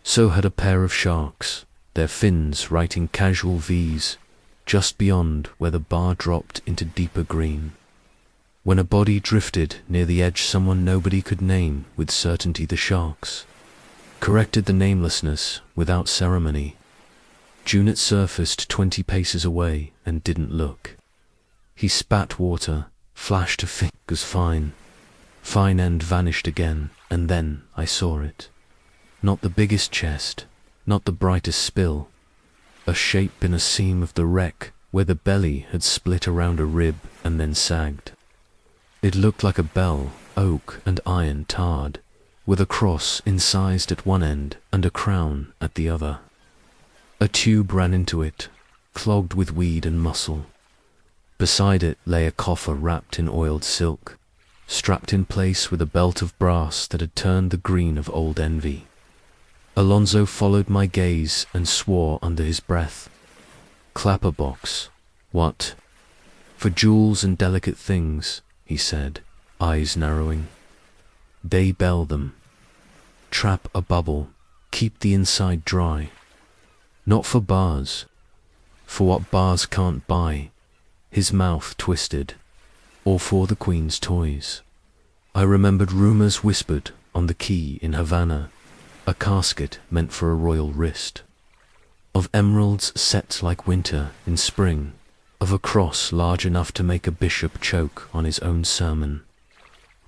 So had a pair of sharks, their fins writing casual V's just beyond where the bar dropped into deeper green. When a body drifted near the edge, someone nobody could name with certainty, the sharks corrected the namelessness without ceremony. Junot surfaced 20 paces away and didn't look. He spat water, flashed a finger's fine end vanished again, and then I saw it. Not the biggest chest, not the brightest spill. A shape in a seam of the wreck where the belly had split around a rib and then sagged. It looked like a bell, oak and iron tarred, with a cross incised at one end and a crown at the other. A tube ran into it, clogged with weed and mussel. Beside it lay a coffer wrapped in oiled silk, strapped in place with a belt of brass that had turned the green of old envy. Alonso followed my gaze and swore under his breath. "Clapper box. What?" "For jewels and delicate things," he said, eyes narrowing. "They bell them. Trap a bubble, keep the inside dry. Not for bars. For what bars can't buy," his mouth twisted, "or for the Queen's toys." I remembered rumors whispered on the quay in Havana, a casket meant for a royal wrist, of emeralds set like winter in spring, of a cross large enough to make a bishop choke on his own sermon.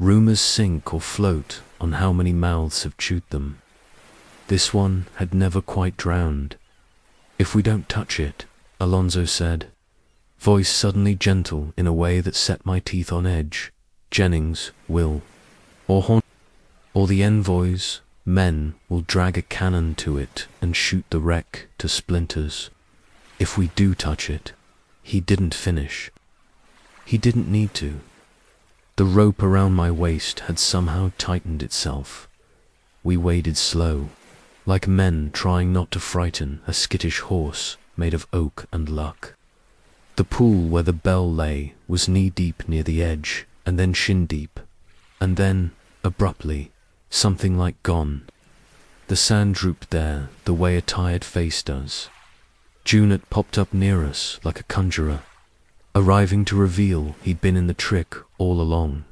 Rumors sink or float on how many mouths have chewed them. This one had never quite drowned. "If we don't touch it," Alonso said, voice suddenly gentle in a way that set my teeth on edge, "Jennings will, or the envoys, men, will drag a cannon to it and shoot the wreck to splinters. If we do touch it." He didn't finish. He didn't need to. The rope around my waist had somehow tightened itself. We waded slow, like men trying not to frighten a skittish horse made of oak and luck. The pool where the bell lay was knee-deep near the edge, and then shin-deep, and then, abruptly, something like gone. The sand drooped there the way a tired face does. Junot popped up near us like a conjurer, arriving to reveal he'd been in the trick all along.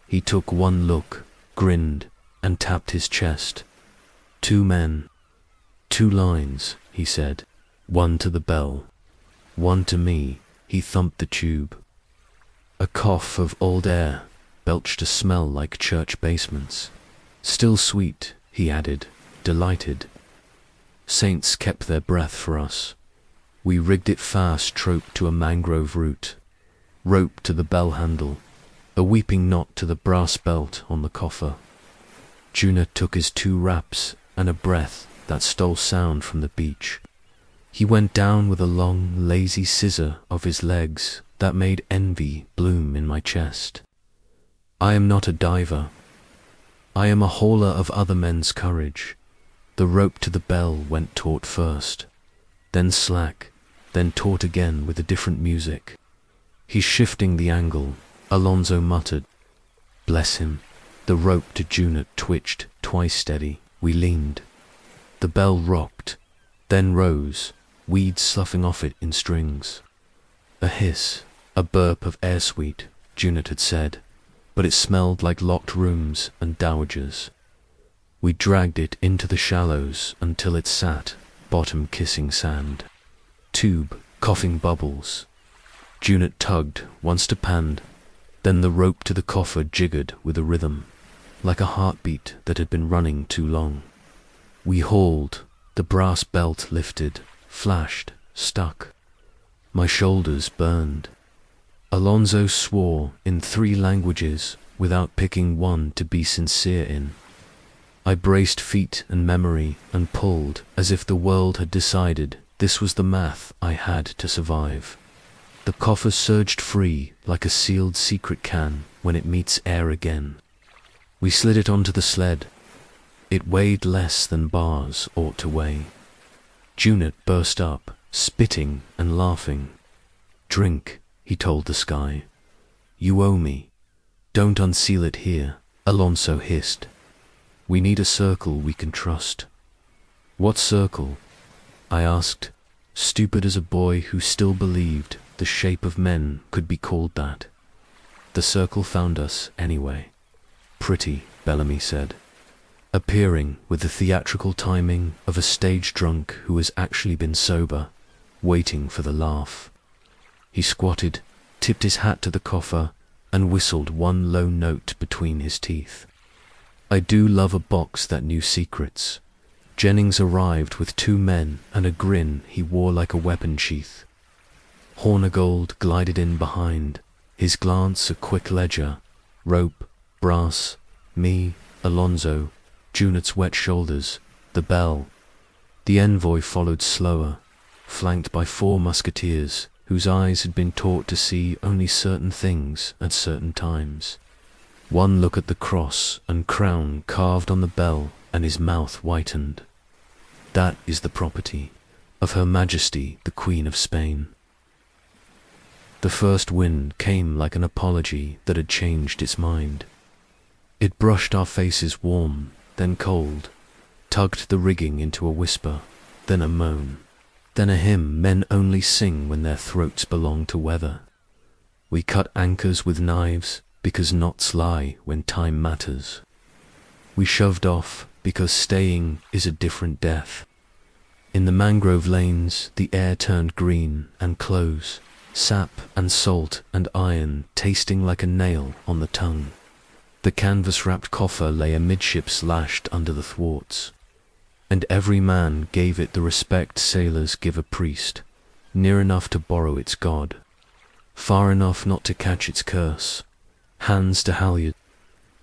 He took one look, grinned, and tapped his chest. "2 men. 2 lines," he said. "One to the bell. One to me." He thumped the tube. A cough of old air belched a smell like church basements. "Still sweet," he added, delighted. Saints kept their breath for us. We rigged it fast, trope to a mangrove root, rope to the bell handle, a weeping knot to the brass belt on the coffer. Junot took his 2 raps and a breath that stole sound from the beach. He went down with a long, lazy scissor of his legs that made envy bloom in my chest. I am not a diver. I am a hauler of other men's courage. The rope to the bell went taut first, then slack, then taut again with a different music. He's shifting the angle, Alonso muttered. Bless him. The rope to Junot twitched, twice steady. We leaned. The bell rocked, then rose, weeds sloughing off it in strings. A hiss, a burp of air sweet, Junot had said, but it smelled like locked rooms and dowagers. We dragged it into the shallows until it sat, bottom kissing sand. Tube, coughing bubbles. Junot tugged, once to panned, then the rope to the coffer jiggered with a rhythm, like a heartbeat that had been running too long. We hauled, the brass belt lifted, flashed, stuck. My shoulders burned. Alonso swore in 3 languages without picking one to be sincere in. I braced feet and memory and pulled as if the world had decided this was the math I had to survive. The coffer surged free like a sealed secret can when it meets air again. We slid it onto the sled. It weighed less than bars ought to weigh. Junot burst up, spitting and laughing. Drink, he told the sky. You owe me. Don't unseal it here, Alonso hissed. We need a circle we can trust. What circle? I asked, stupid as a boy who still believed the shape of men could be called that. The circle found us anyway. Pretty, Bellamy said, appearing with the theatrical timing of a stage drunk who has actually been sober, waiting for the laugh. He squatted, tipped his hat to the coffer, and whistled one low note between his teeth. I do love a box that knew secrets. Jennings arrived with 2 men and a grin he wore like a weapon sheath. Hornigold glided in behind, his glance a quick ledger. Rope, brass, me, Alonso, Junot's wet shoulders, the bell. The envoy followed slower, flanked by 4 musketeers whose eyes had been taught to see only certain things at certain times. One look at the cross and crown carved on the bell and his mouth whitened. That is the property of Her Majesty the Queen of Spain. The first wind came like an apology that had changed its mind. It brushed our faces warm, then cold, tugged the rigging into a whisper, then a moan, then a hymn men only sing when their throats belong to weather. We cut anchors with knives because knots lie when time matters. We shoved off because staying is a different death. In the mangrove lanes the air turned green and close, sap and salt and iron tasting like a nail on the tongue. The canvas-wrapped coffer lay amidships lashed under the thwarts, and every man gave it the respect sailors give a priest, near enough to borrow its god, far enough not to catch its curse. Hands to halyard.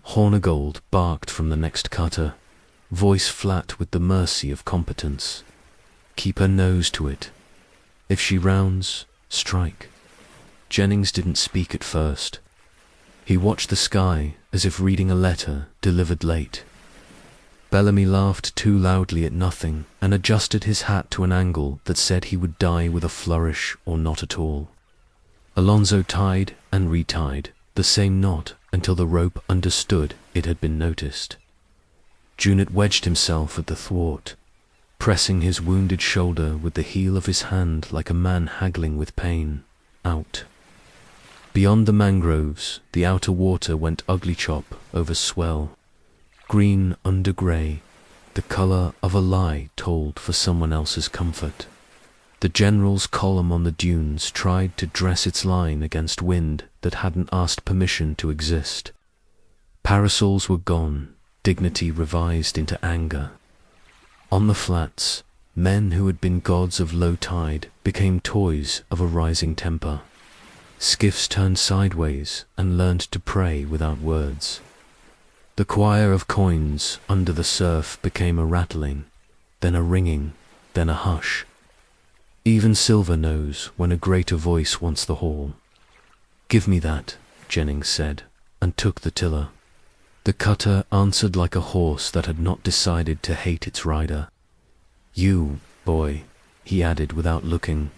Hornigold barked from the next cutter, voice flat with the mercy of competence. Keep her nose to it. If she rounds, strike. Jennings didn't speak at first. He watched the sky as if reading a letter delivered late. Bellamy laughed too loudly at nothing and adjusted his hat to an angle that said he would die with a flourish or not at all. Alonso tied and retied the same knot until the rope understood it had been noticed. Junot wedged himself at the thwart, pressing his wounded shoulder with the heel of his hand like a man haggling with pain. Out. Beyond the mangroves, the outer water went ugly chop over swell. Green under grey, the colour of a lie told for someone else's comfort. The general's column on the dunes tried to dress its line against wind that hadn't asked permission to exist. Parasols were gone, dignity revised into anger. On the flats, men who had been gods of low tide became toys of a rising temper. Skiffs turned sideways and learned to pray without words. The choir of coins under the surf became a rattling, then a ringing, then a hush. Even Silver knows when a greater voice wants the hall. "Give me that," Jennings said, and took the tiller. The cutter answered like a horse that had not decided to hate its rider. "You, boy," he added without looking,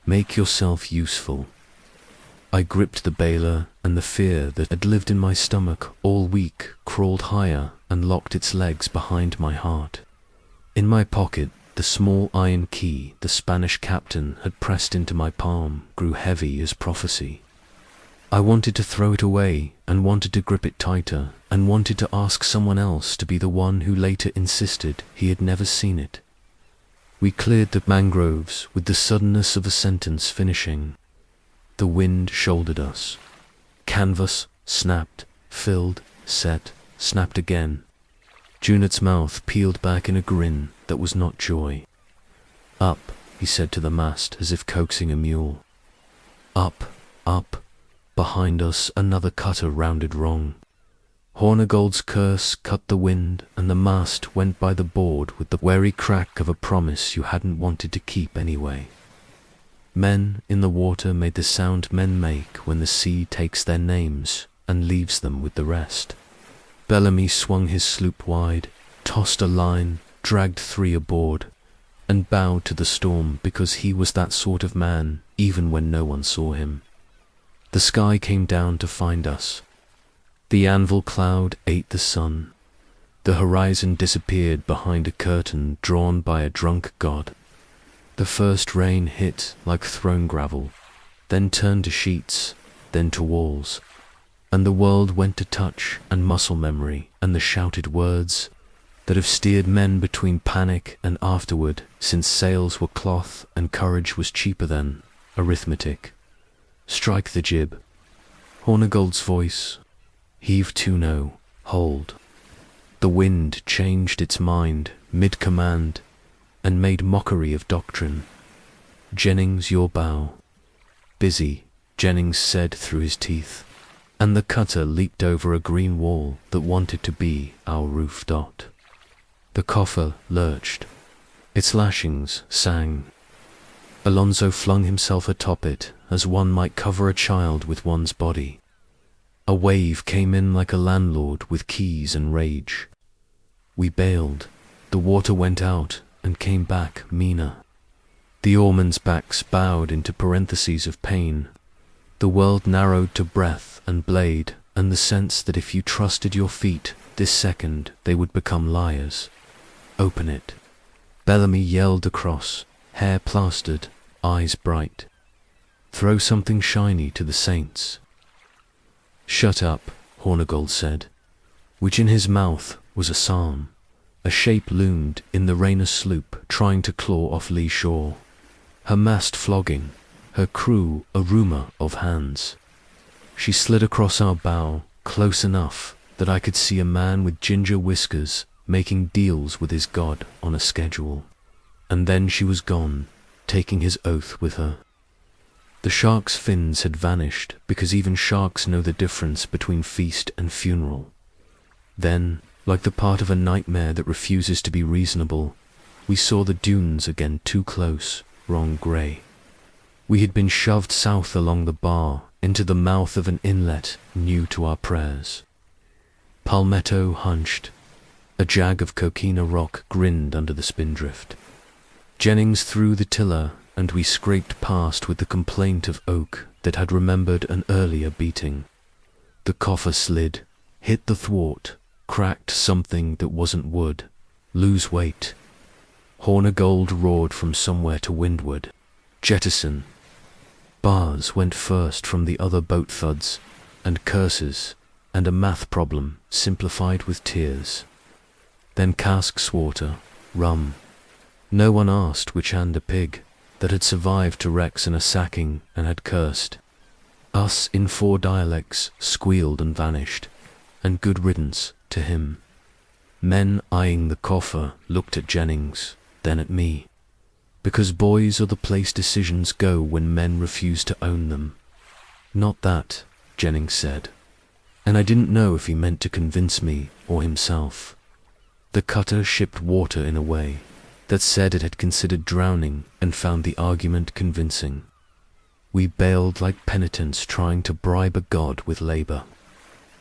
"make yourself useful." I gripped the bailer, and the fear that had lived in my stomach all week crawled higher and locked its legs behind my heart. In my pocket, the small iron key the Spanish captain had pressed into my palm grew heavy as prophecy. I wanted to throw it away, and wanted to grip it tighter, and wanted to ask someone else to be the one who later insisted he had never seen it. We cleared the mangroves with the suddenness of a sentence finishing. The wind shouldered us. Canvas snapped, filled, set, snapped again. Junet's mouth peeled back in a grin that was not joy. "Up," he said to the mast as if coaxing a mule. Up, up. Behind us another cutter rounded wrong. Hornigold's curse cut the wind, and the mast went by the board with the wary crack of a promise you hadn't wanted to keep anyway. Men in the water made the sound men make when the sea takes their names and leaves them with the rest. Bellamy swung his sloop wide, tossed a line, dragged 3 aboard, and bowed to the storm because he was that sort of man even when no one saw him. The sky came down to find us. The anvil cloud ate the sun. The horizon disappeared behind a curtain drawn by a drunk god. The first rain hit like thrown gravel, then turned to sheets, then to walls, and the world went to touch and muscle memory and the shouted words that have steered men between panic and afterward since sails were cloth and courage was cheaper than arithmetic. Strike the jib. Hornigold's voice. Heave to no. Hold. The wind changed its mind mid-command and made mockery of doctrine. "Jennings, your bow." "Busy," Jennings said through his teeth, and the cutter leaped over a green wall that wanted to be our roof dot. The coffer lurched. Its lashings sang. Alonso flung himself atop it as one might cover a child with one's body. A wave came in like a landlord with keys and rage. We bailed. The water went out and came back meaner. The oarmen's backs bowed into parentheses of pain. The world narrowed to breath and blade and the sense that if you trusted your feet this second they would become liars. Open it. Bellamy yelled across, hair plastered, eyes bright. Throw something shiny to the saints. Shut up, Hornigold said, which in his mouth was a psalm. A shape loomed in the Rainer sloop trying to claw off lee shore. Her mast flogging, her crew a rumour of hands. She slid across our bow, close enough that I could see a man with ginger whiskers making deals with his god on a schedule. And then she was gone, taking his oath with her. The shark's fins had vanished because even sharks know the difference between feast and funeral. Then, like the part of a nightmare that refuses to be reasonable, we saw the dunes again too close, wrong grey. We had been shoved south along the bar into the mouth of an inlet new to our prayers. Palmetto hunched. A jag of coquina rock grinned under the spindrift. Jennings threw the tiller, and we scraped past with the complaint of oak that had remembered an earlier beating. The coffer slid, hit the thwart, cracked something that wasn't wood. Lose weight. Hornigold roared from somewhere to windward. Jettison. Bars went first from the other boat thuds, and curses, and a math problem simplified with tears. Then casks water, rum. No one asked which hand a pig that had survived to wrecks and a sacking and had cursed. Us in 4 dialects squealed and vanished, and good riddance to him. Men eyeing the coffer looked at Jennings, then at me. Because boys are the place decisions go when men refuse to own them. Not that, Jennings said, and I didn't know if he meant to convince me or himself. The cutter shipped water in a way. that said it had considered drowning and found the argument convincing. We bailed like penitents trying to bribe a god with labor.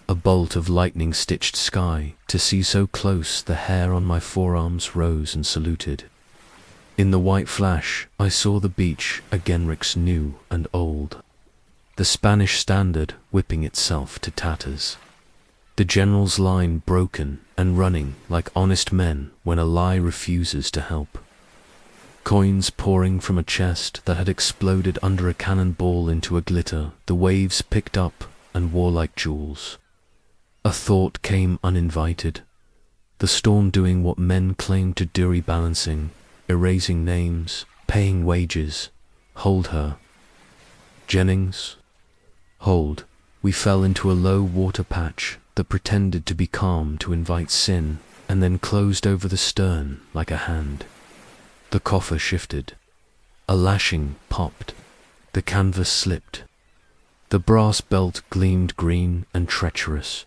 A bolt of lightning-stitched sky, to see so close the hair on my forearms rose and saluted. In the white flash, I saw the beach againrix new and old. The Spanish standard whipping itself to tatters. The general's line broken and running like honest men when a lie refuses to help. Coins pouring from a chest that had exploded under a cannonball into a glitter the waves picked up and wore like jewels. A thought came uninvited. The storm doing what men claimed to do, rebalancing, erasing names, paying wages. Hold her. Jennings? Hold. We fell into a low water patch that pretended to be calm to invite sin, and then closed over the stern like a hand. The coffer shifted. A lashing popped. The canvas slipped. The brass belt gleamed green and treacherous.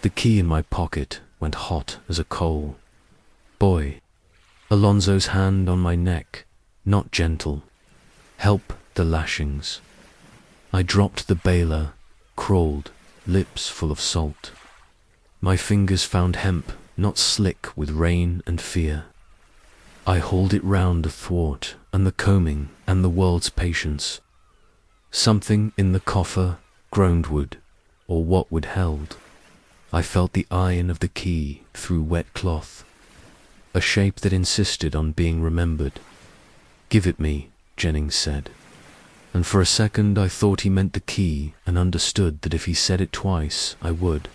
The key in my pocket went hot as a coal. Boy. Alonso's hand on my neck, not gentle. Help the lashings. I dropped the bailer, crawled, lips full of salt. My fingers found hemp, not slick with rain and fear. I hauled it round athwart, and the combing, and the world's patience. Something in the coffer groaned wood, or what would held. I felt the iron of the key through wet cloth, a shape that insisted on being remembered. Give it me, Jennings said. And for a second I thought he meant the key and understood that if he said it twice, I would.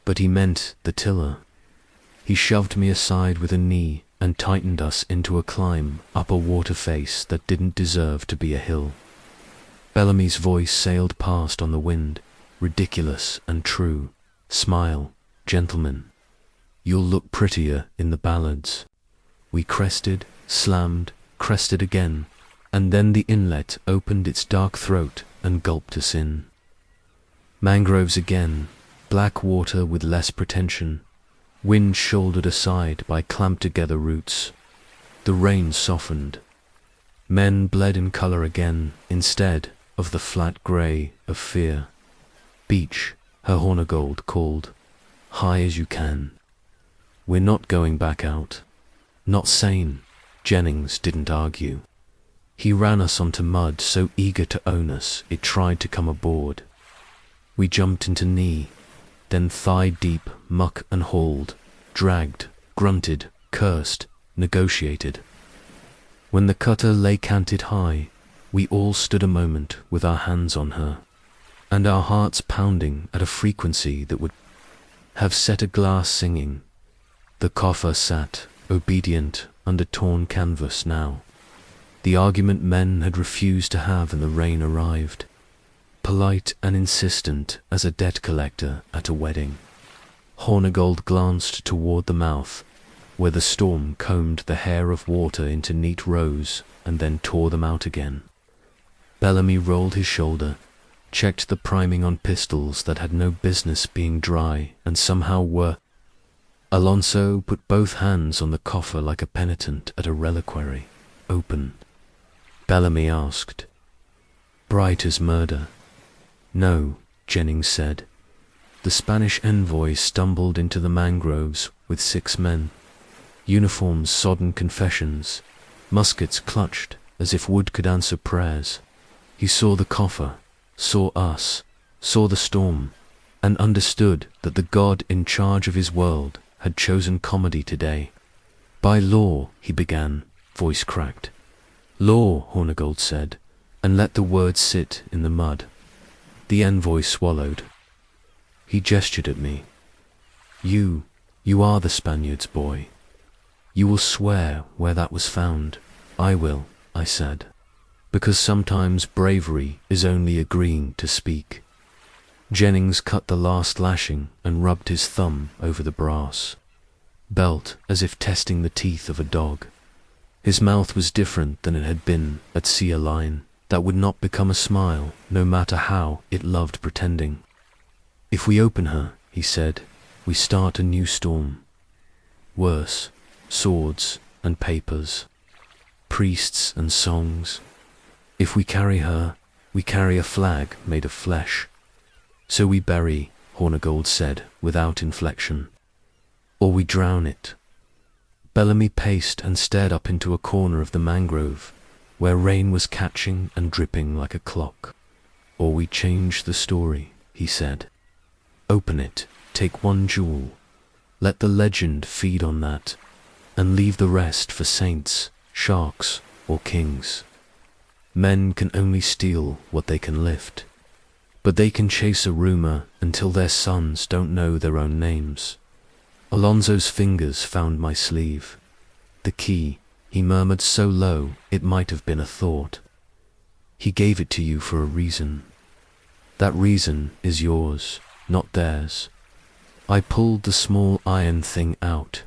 But he meant the tiller. He shoved me aside with a knee and tightened us into a climb up a water face that didn't deserve to be a hill. Bellamy's voice sailed past on the wind, ridiculous and true. Smile, gentlemen. You'll look prettier in the ballads. We crested, slammed, crested again, and then the inlet opened its dark throat and gulped us in. Mangroves again, black water with less pretension, wind shouldered aside by clamped-together roots. The rain softened. Men bled in colour again, instead of the flat grey of fear. Beach, her Hornigold called, high as you can. We're not going back out. Not sane. Jennings didn't argue. He ran us onto mud, so eager to own us, it tried to come aboard. We jumped into knee, then thigh-deep muck and hauled, dragged, grunted, cursed, negotiated. When the cutter lay canted high, we all stood a moment with our hands on her, and our hearts pounding at a frequency that would have set a glass singing. The coffer sat, obedient, under torn canvas now. The argument men had refused to have, and the rain arrived, polite and insistent as a debt collector at a wedding. Hornigold glanced toward the mouth, where the storm combed the hair of water into neat rows and then tore them out again. Bellamy rolled his shoulder, checked the priming on pistols that had no business being dry and somehow were. Alonso put both hands on the coffer like a penitent at a reliquary. Open. Bellamy asked. Bright as murder. No, Jennings said. The Spanish envoy stumbled into the mangroves with 6 men. Uniforms sodden confessions, muskets clutched as if wood could answer prayers. He saw the coffer, saw us, saw the storm, and understood that the God in charge of his world had chosen comedy today. By law, he began, voice cracked. Law, Hornigold said, and let the words sit in the mud. The envoy swallowed. He gestured at me. You are the Spaniard's boy. You will swear where that was found. I will, I said, because sometimes bravery is only agreeing to speak. Jennings cut the last lashing and rubbed his thumb over the brass belt as if testing the teeth of a dog. His mouth was different than it had been at Sea Line. That would not become a smile, no matter how it loved pretending. If we open her, he said, we start a new storm. Worse, swords, and papers, priests and songs. If we carry her, we carry a flag made of flesh. So we bury, Hornigold said, without inflection. Or we drown it. Bellamy paced and stared up into a corner of the mangrove, where rain was catching and dripping like a clock. Or we change the story, he said. Open it, take one jewel, let the legend feed on that, and leave the rest for saints, sharks, or kings. Men can only steal what they can lift, but they can chase a rumor until their sons don't know their own names. Alonso's fingers found my sleeve. The key, he murmured so low it might have been a thought. He gave it to you for a reason. That reason is yours, not theirs. I pulled the small iron thing out.